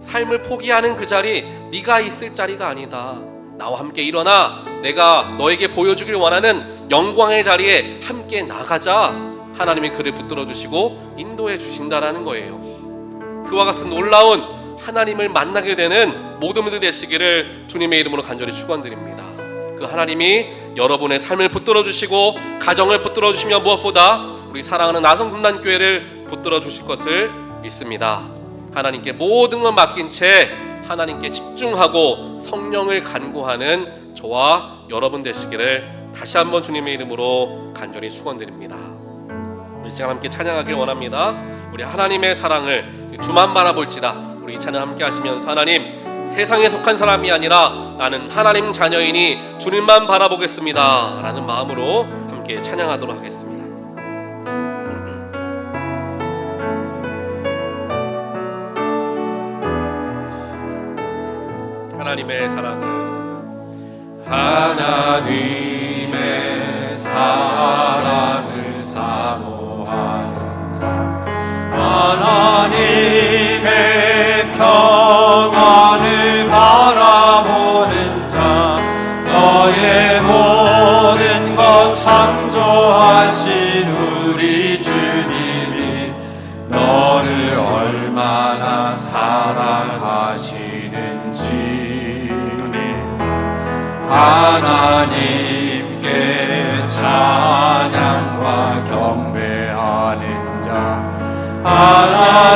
삶을 포기하는 그 자리, 네가 있을 자리가 아니다. 나와 함께 일어나 내가 너에게 보여주길 원하는 영광의 자리에 함께 나가자. 하나님이 그를 붙들어 주시고 인도해 주신다라는 거예요. 그와 같은 놀라운 하나님을 만나게 되는 모든 분들 되시기를 주님의 이름으로 간절히 축원드립니다. 그 하나님이 여러분의 삶을 붙들어 주시고 가정을 붙들어 주시며 무엇보다 우리 사랑하는 나성금란교회를 붙들어 주실 것을 믿습니다. 하나님께 모든 걸 맡긴 채 하나님께 집중하고 성령을 간구하는 저와 여러분 되시기를 다시 한번 주님의 이름으로 간절히 축원드립니다. 우리 시간 함께 찬양하길 원합니다. 우리 하나님의 사랑을 주만 바라볼지다. 우리 이 찬양 함께 하시면서 하나님, 세상에 속한 사람이 아니라 나는 하나님 자녀이니 주님만 바라보겠습니다 라는 마음으로 함께 찬양하도록 하겠습니다. 하나님의 사랑은, 하나님의 사랑을 사모하는 자, 하나님의 평안을 바라보는 자, 너의 모든 것 창조하신 우리 주님이 너를 얼마나 사랑하시는지 하나님께 찬양과 경배하는 자,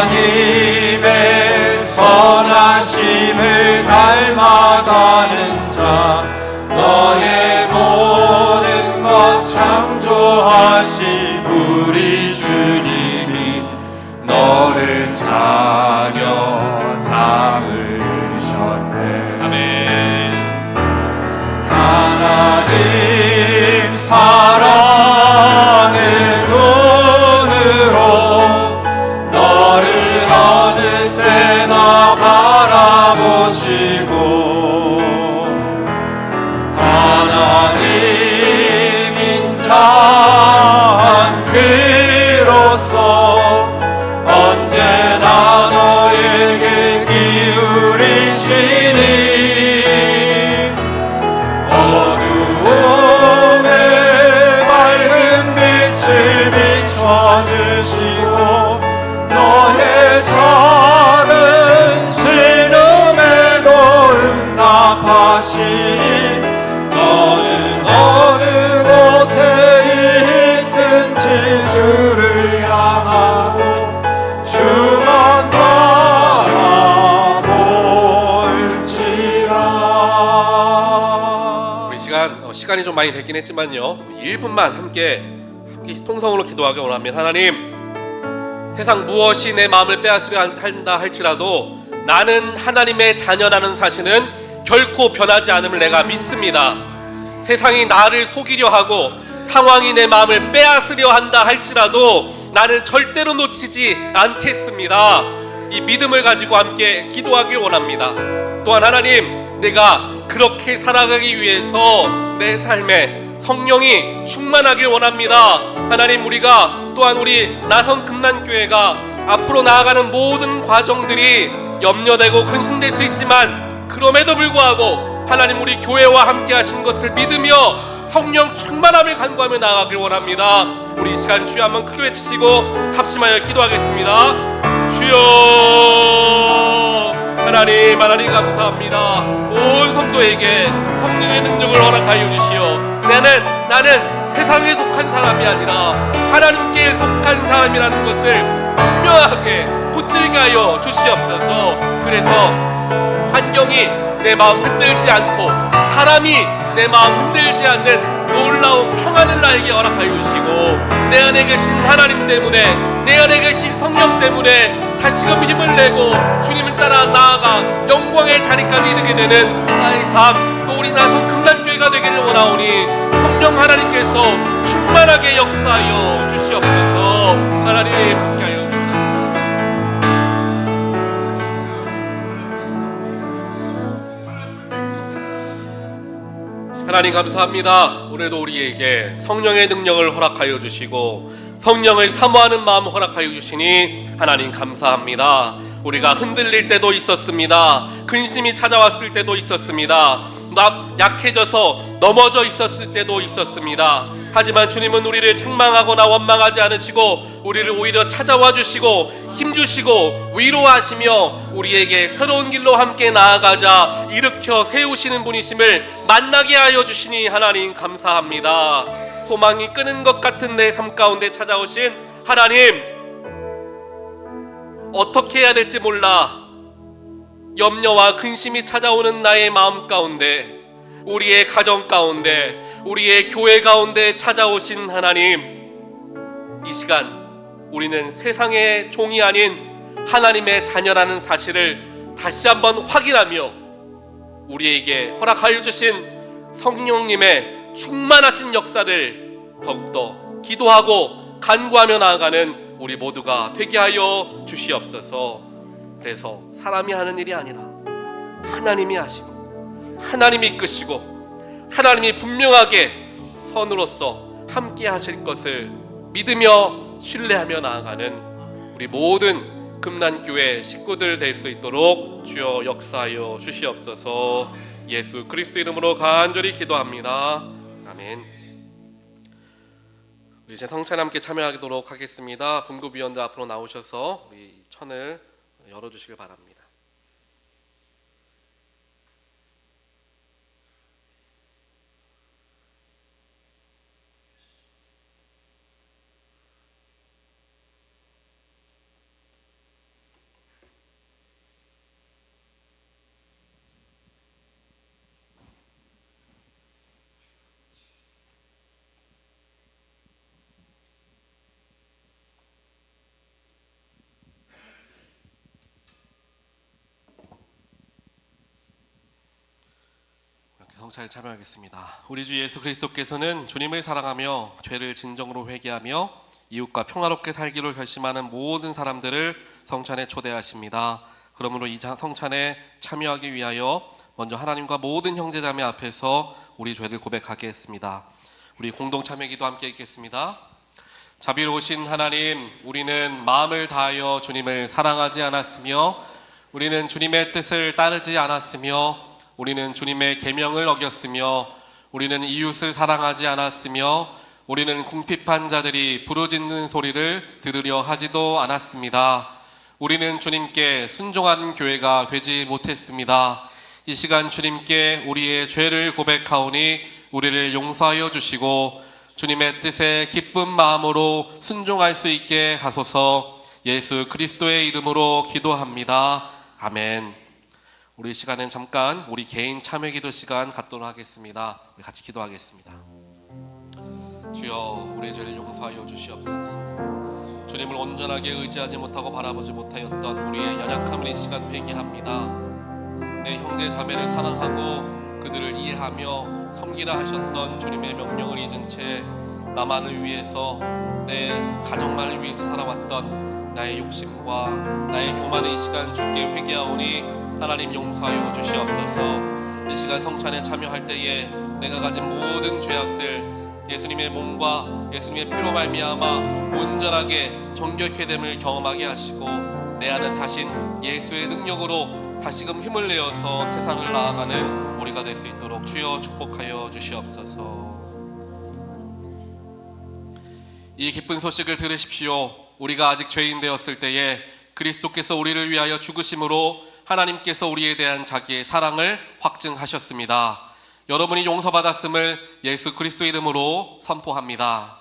하나님의 선하심을 닮아가는 자, 너의 모든 것 창조하신 우리 주님이 너를 자녀 삼으셨네. 아멘. 하나님 사랑의 눈으로 너를 어느 때나 바라보시고 하나님 인자한 그로서 언제나 너에게 기울이시니 비춰주시고 너의 작은 신음에도 응답하시니 너는 어느 곳에 있든지 주를 향하고 주만 바라볼지라. 우리 시간이 좀 많이 됐긴 했지만요, 1분만 함께 통성으로 기도하기 원합니다. 하나님, 세상 무엇이 내 마음을 빼앗으려 한다 할지라도 나는 하나님의 자녀라는 사실은 결코 변하지 않음을 내가 믿습니다. 세상이 나를 속이려 하고 상황이 내 마음을 빼앗으려 한다 할지라도 나는 절대로 놓치지 않겠습니다. 이 믿음을 가지고 함께 기도하길 원합니다. 또한 하나님, 내가 그렇게 살아가기 위해서 내 삶에 성령이 충만하길 원합니다. 하나님, 우리가 또한 우리 나성금란교회가 앞으로 나아가는 모든 과정들이 염려되고 근심될 수 있지만 그럼에도 불구하고 하나님 우리 교회와 함께 하신 것을 믿으며 성령 충만함을 간구하며 나아가길 원합니다. 우리 이 시간 주여 한번 크게 외치시고 합심하여 기도하겠습니다. 주여 하나님 감사합니다. 온 성도에게 성령의 능력을 허락하여 주시오. 나는 세상에 속한 사람이 아니라 하나님께 속한 사람이라는 것을 분명하게 붙들게 하여 주시옵소서. 그래서 환경이 내 마음 흔들지 않고 사람이 내 마음 흔들지 않는 놀라운 평안을 나에게 허락하여 주시고, 내 안에 계신 하나님 때문에, 내 안에 계신 성령 때문에 다시금 힘을 내고 주님을 따라 나아가 영광의 자리까지 이르게 되는 나의 삶, 또 우리 나성 금난교회가 되기를 원하오니 성령 하나님께서 충만하게 역사하여 주시옵소서. 하나님 함께하여 주시옵소서. 하나님 감사합니다. 오늘도 우리에게 성령의 능력을 허락하여 주시고 성령을 사모하는 마음 허락하여 주시니 하나님 감사합니다. 우리가 흔들릴 때도 있었습니다. 근심이 찾아왔을 때도 있었습니다. 약해져서 넘어져 있었을 때도 있었습니다. 하지만 주님은 우리를 책망하거나 원망하지 않으시고 우리를 오히려 찾아와 주시고 힘주시고 위로하시며 우리에게 새로운 길로 함께 나아가자 일으켜 세우시는 분이심을 만나게 하여 주시니 하나님 감사합니다. 소망이 끄는 것 같은 내 삶 가운데 찾아오신 하나님, 어떻게 해야 될지 몰라 염려와 근심이 찾아오는 나의 마음 가운데, 우리의 가정 가운데, 우리의 교회 가운데 찾아오신 하나님, 이 시간 우리는 세상의 종이 아닌 하나님의 자녀라는 사실을 다시 한번 확인하며 우리에게 허락하여 주신 성령님의 충만하신 역사를 더욱더 기도하고 간구하며 나아가는 우리 모두가 되게 하여 주시옵소서. 그래서 사람이 하는 일이 아니라 하나님이 하시고 하나님이 이끄시고 하나님이 분명하게 선으로서 함께 하실 것을 믿으며 신뢰하며 나아가는 우리 모든 금난교회 식구들 될 수 있도록 주여 역사하여 주시옵소서. 예수 그리스도 이름으로 간절히 기도합니다. 아멘. 우리 이제 성찬 함께 참여하도록 하겠습니다. 분급위원들 앞으로 나오셔서 우리 천을 열어주시길 바랍니다. 성찬에 참여하겠습니다. 우리 주 예수 그리스도께서는 주님을 사랑하며 죄를 진정으로 회개하며 이웃과 평화롭게 살기로 결심하는 모든 사람들을 성찬에 초대하십니다. 그러므로 이 성찬에 참여하기 위하여 먼저 하나님과 모든 형제자매 앞에서 우리 죄를 고백하겠습니다. 우리 공동 참여기도 함께 읽겠습니다. 자비로우신 하나님, 우리는 마음을 다하여 주님을 사랑하지 않았으며 우리는 주님의 뜻을 따르지 않았으며 우리는 주님의 계명을 어겼으며 우리는 이웃을 사랑하지 않았으며 우리는 궁핍한 자들이 부르짖는 소리를 들으려 하지도 않았습니다. 우리는 주님께 순종하는 교회가 되지 못했습니다. 이 시간 주님께 우리의 죄를 고백하오니 우리를 용서하여 주시고 주님의 뜻에 기쁜 마음으로 순종할 수 있게 하소서. 예수 그리스도의 이름으로 기도합니다. 아멘. 우리 시간은 잠깐 우리 개인 참여기도 시간 갖도록 하겠습니다. 우리 같이 기도하겠습니다. 주여, 우리의 죄를 용서하여 주시옵소서. 주님을 온전하게 의지하지 못하고 바라보지 못하였던 우리의 연약함을 이 시간 회개합니다. 내 형제 자매를 사랑하고 그들을 이해하며 섬기라 하셨던 주님의 명령을 잊은 채 나만을 위해서, 내 가정만을 위해서 살아왔던 나의 욕심과 나의 교만의 이 시간 주께 회개하오니 하나님 용서하여 주시옵소서. 이 시간 성찬에 참여할 때에 내가 가진 모든 죄악들, 예수님의 몸과 예수님의 피로 말미암아 온전하게 정결케 됨을 경험하게 하시고 내 안에 다신 예수의 능력으로 다시금 힘을 내어서 세상을 나아가는 우리가 될 수 있도록 주여 축복하여 주시옵소서. 이 기쁜 소식을 들으십시오. 우리가 아직 죄인 되었을 때에 그리스도께서 우리를 위하여 죽으심으로 하나님께서 우리에 대한 자기의 사랑을 확증하셨습니다. 여러분이 용서받았음을 예수 그리스도 이름으로 선포합니다.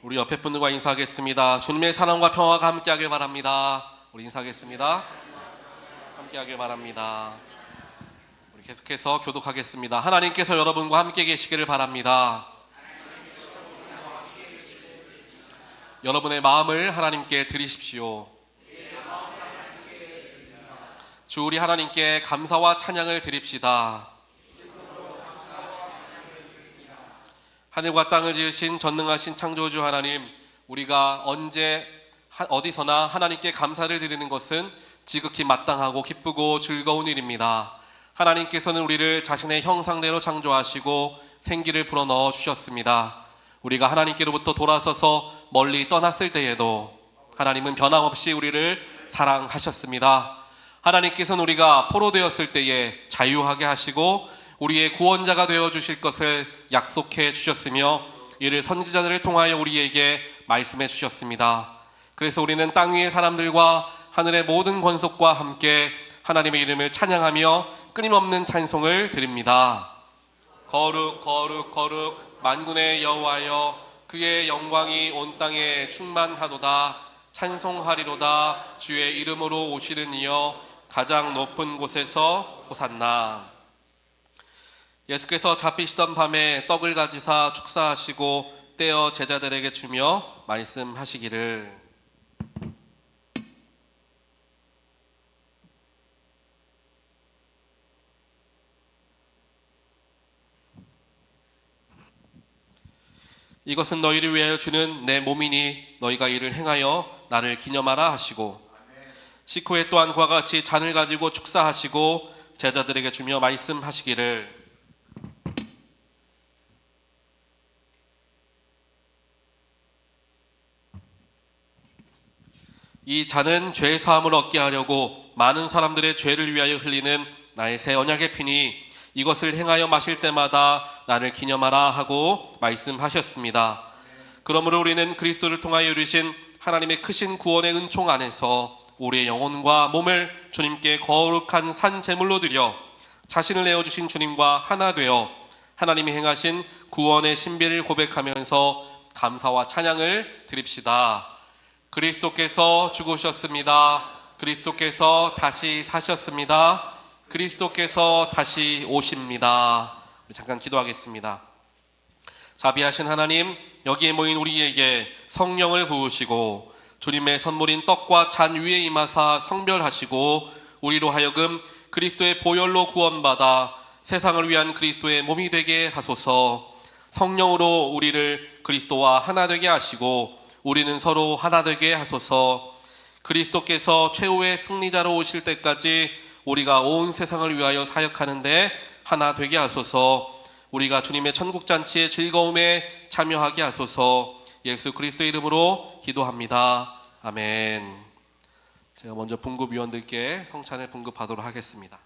우리 옆에 분들과 인사하겠습니다. 주님의 사랑과 평화가 함께하길 바랍니다. 우리 인사하겠습니다. 함께하길 바랍니다. 우리 계속해서 교독하겠습니다. 하나님께서 여러분과 함께 계시기를 바랍니다. 여러분의 마음을 하나님께 드리십시오. 주 우리 하나님께 감사와 찬양을 드립시다. 하늘과 땅을 지으신 전능하신 창조주 하나님, 우리가 언제 어디서나 하나님께 감사를 드리는 것은 지극히 마땅하고 기쁘고 즐거운 일입니다. 하나님께서는 우리를 자신의 형상대로 창조하시고 생기를 불어넣어 주셨습니다. 우리가 하나님께로부터 돌아서서 멀리 떠났을 때에도 하나님은 변함없이 우리를 사랑하셨습니다. 하나님께서는 우리가 포로되었을 때에 자유하게 하시고 우리의 구원자가 되어 주실 것을 약속해 주셨으며 이를 선지자들을 통하여 우리에게 말씀해 주셨습니다. 그래서 우리는 땅 위의 사람들과 하늘의 모든 권속과 함께 하나님의 이름을 찬양하며 끊임없는 찬송을 드립니다. 거룩 거룩 거룩 만군의 여호와여, 그의 영광이 온 땅에 충만하도다. 찬송하리로다. 주의 이름으로 오시는 이여, 가장 높은 곳에서 호산나. 예수께서 잡히시던 밤에 떡을 가지사 축사하시고 떼어 제자들에게 주며 말씀하시기를, 이것은 너희를 위하여 주는 내 몸이니 너희가 이를 행하여 나를 기념하라 하시고, 식후에 또한 그와 같이 잔을 가지고 축사하시고 제자들에게 주며 말씀하시기를, 이 잔은 죄 사함을 얻게 하려고 많은 사람들의 죄를 위하여 흘리는 나의 새 언약의 피니 이것을 행하여 마실 때마다 나를 기념하라 하고 말씀하셨습니다. 그러므로 우리는 그리스도를 통하여 이루신 하나님의 크신 구원의 은총 안에서 우리의 영혼과 몸을 주님께 거룩한 산 제물로 드려 자신을 내어주신 주님과 하나 되어 하나님이 행하신 구원의 신비를 고백하면서 감사와 찬양을 드립시다. 그리스도께서 죽으셨습니다. 그리스도께서 다시 사셨습니다. 그리스도께서 다시 오십니다. 우리 잠깐 기도하겠습니다. 자비하신 하나님, 여기에 모인 우리에게 성령을 부으시고 주님의 선물인 떡과 잔 위에 임하사 성별하시고 우리로 하여금 그리스도의 보혈로 구원받아 세상을 위한 그리스도의 몸이 되게 하소서. 성령으로 우리를 그리스도와 하나 되게 하시고 우리는 서로 하나 되게 하소서. 그리스도께서 최후의 승리자로 오실 때까지 우리가 온 세상을 위하여 사역하는데 하나 되게 하소서. 우리가 주님의 천국잔치의 즐거움에 참여하게 하소서. 예수 그리스도의 이름으로 기도합니다. 아멘. 제가 먼저 분급위원들께 성찬을 분급하도록 하겠습니다.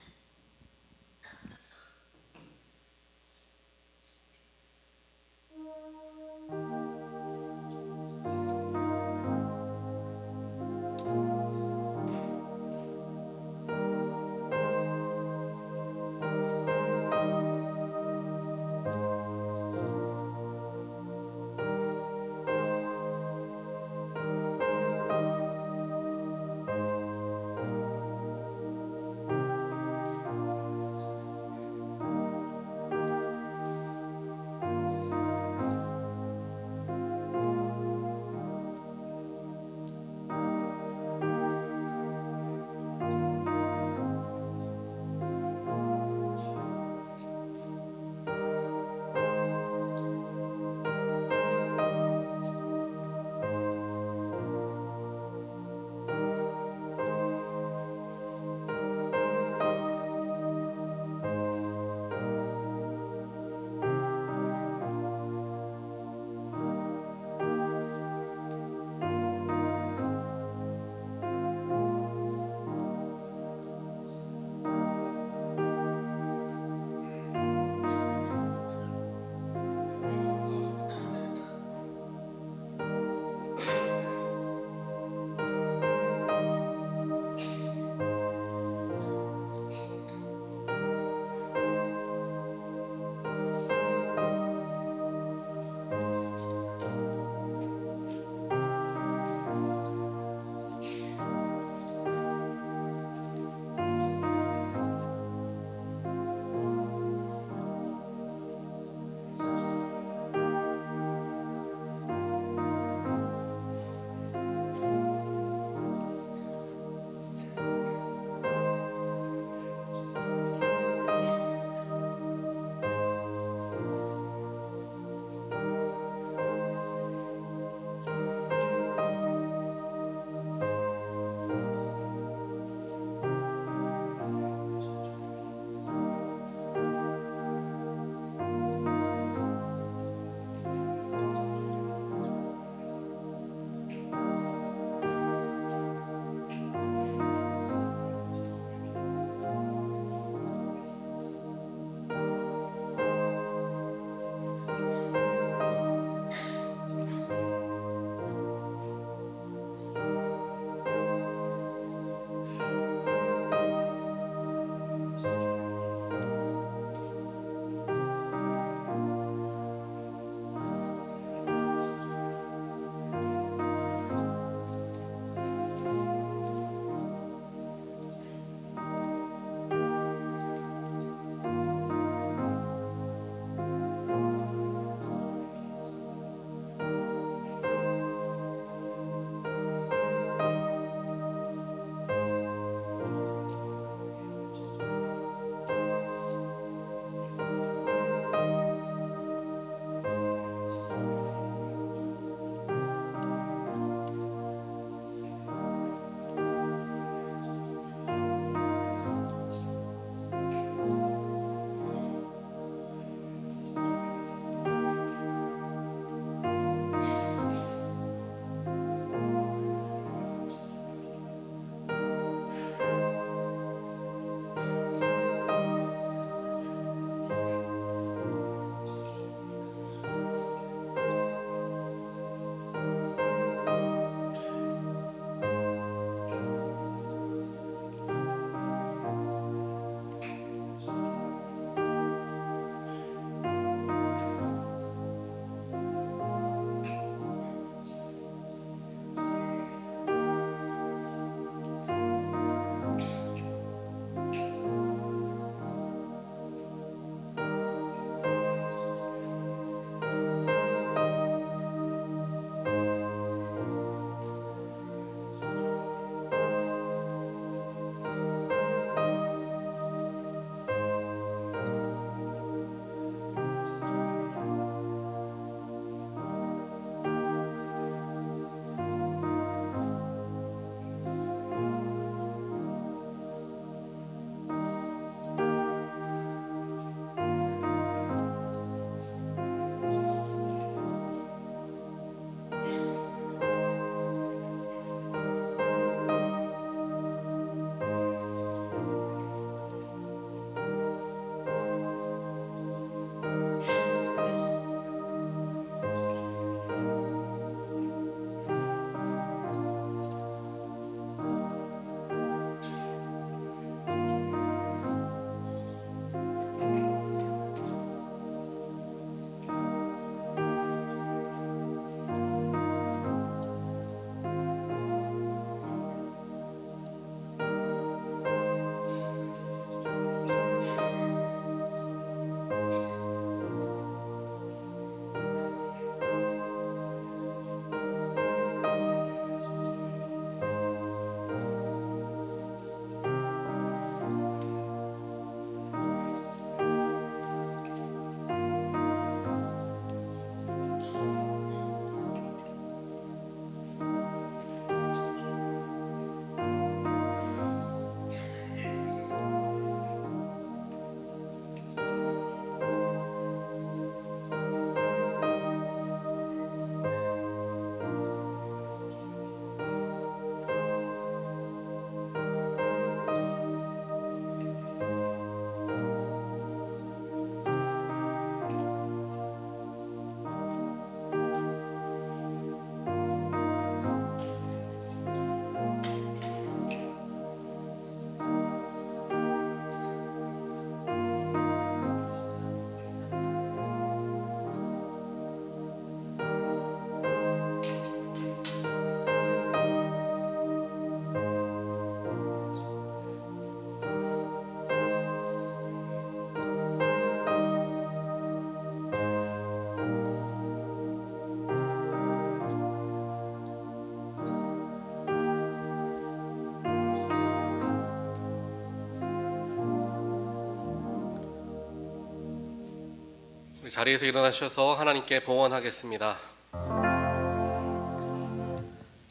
자리에서 일어나셔서 하나님께 봉헌하겠습니다.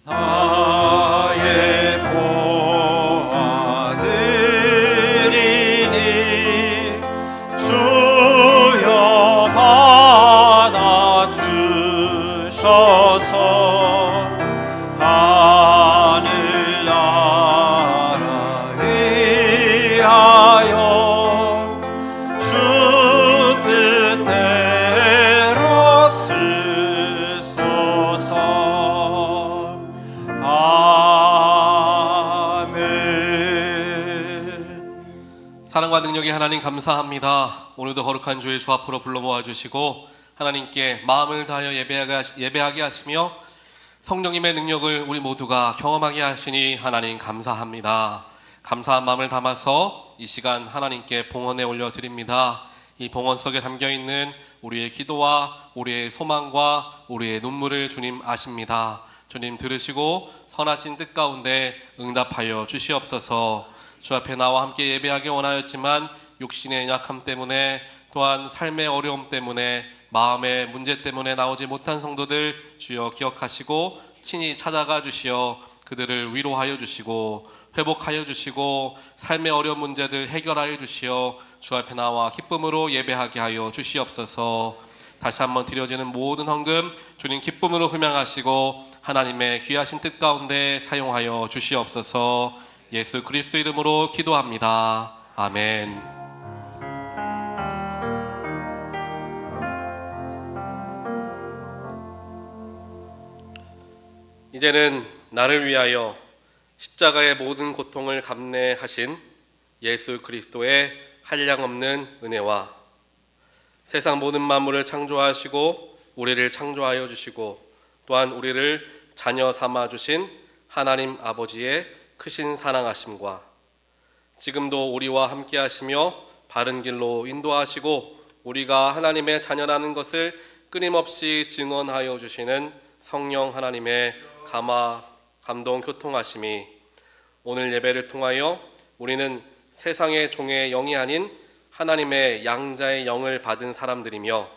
나의 보아드리니 주여 받아주셔서 하늘나라 위하여 주 뜻대로 쓰소서. 아멘. 사랑과 능력의 하나님 감사합니다. 오늘도 거룩한 주의 주 앞으로 불러 모아주시고 하나님께 마음을 다하여 예배하게 하시며 성령님의 능력을 우리 모두가 경험하게 하시니 하나님 감사합니다. 감사한 마음을 담아서 이 시간 하나님께 봉헌에 올려드립니다. 이 봉헌 속에 담겨있는 우리의 기도와 우리의 소망과 우리의 눈물을 주님 아십니다. 주님 들으시고 선하신 뜻 가운데 응답하여 주시옵소서. 주 앞에 나와 함께 예배하기 원하였지만 육신의 약함 때문에 또한 삶의 어려움 때문에 마음의 문제 때문에 나오지 못한 성도들 주여 기억하시고 친히 찾아가 주시어 그들을 위로하여 주시고 회복하여 주시고 삶의 어려운 문제들 해결하여 주시어 주 앞에 나와 기쁨으로 예배하게 하여 주시옵소서. 다시 한번 드려지는 모든 헌금 주님 기쁨으로 흠양하시고 하나님의 귀하신 뜻 가운데 사용하여 주시옵소서. 예수 그리스도 이름으로 기도합니다. 아멘. 이제는 나를 위하여 십자가의 모든 고통을 감내하신 예수 그리스도의 한량없는 은혜와 세상 모든 만물을 창조하시고 우리를 창조하여 주시고 또한 우리를 자녀 삼아 주신 하나님 아버지의 크신 사랑하심과 지금도 우리와 함께 하시며 바른 길로 인도하시고 우리가 하나님의 자녀라는 것을 끊임없이 증언하여 주시는 성령 하나님의 감동 교통하심이 오늘 예배를 통하여 우리는 세상의 종의 영이 아닌 하나님의 양자의 영을 받은 사람들이며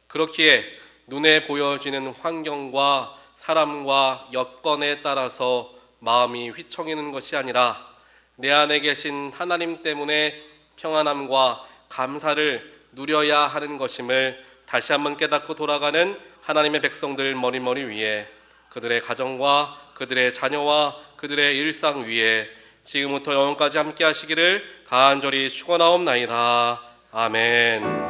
그렇기에 눈에 보여지는 환경과 사람과 여건에 따라서 마음이 휘청이는 것이 아니라 내 안에 계신 하나님 때문에 평안함과 감사를 누려야 하는 것임을 다시 한번 깨닫고 돌아가는 하나님의 백성들 머리머리 위에 그들의 가정과 그들의 자녀와 그들의 일상 위에 지금부터 영원까지 함께 하시기를 간절히 축원하옵나이다. 아멘.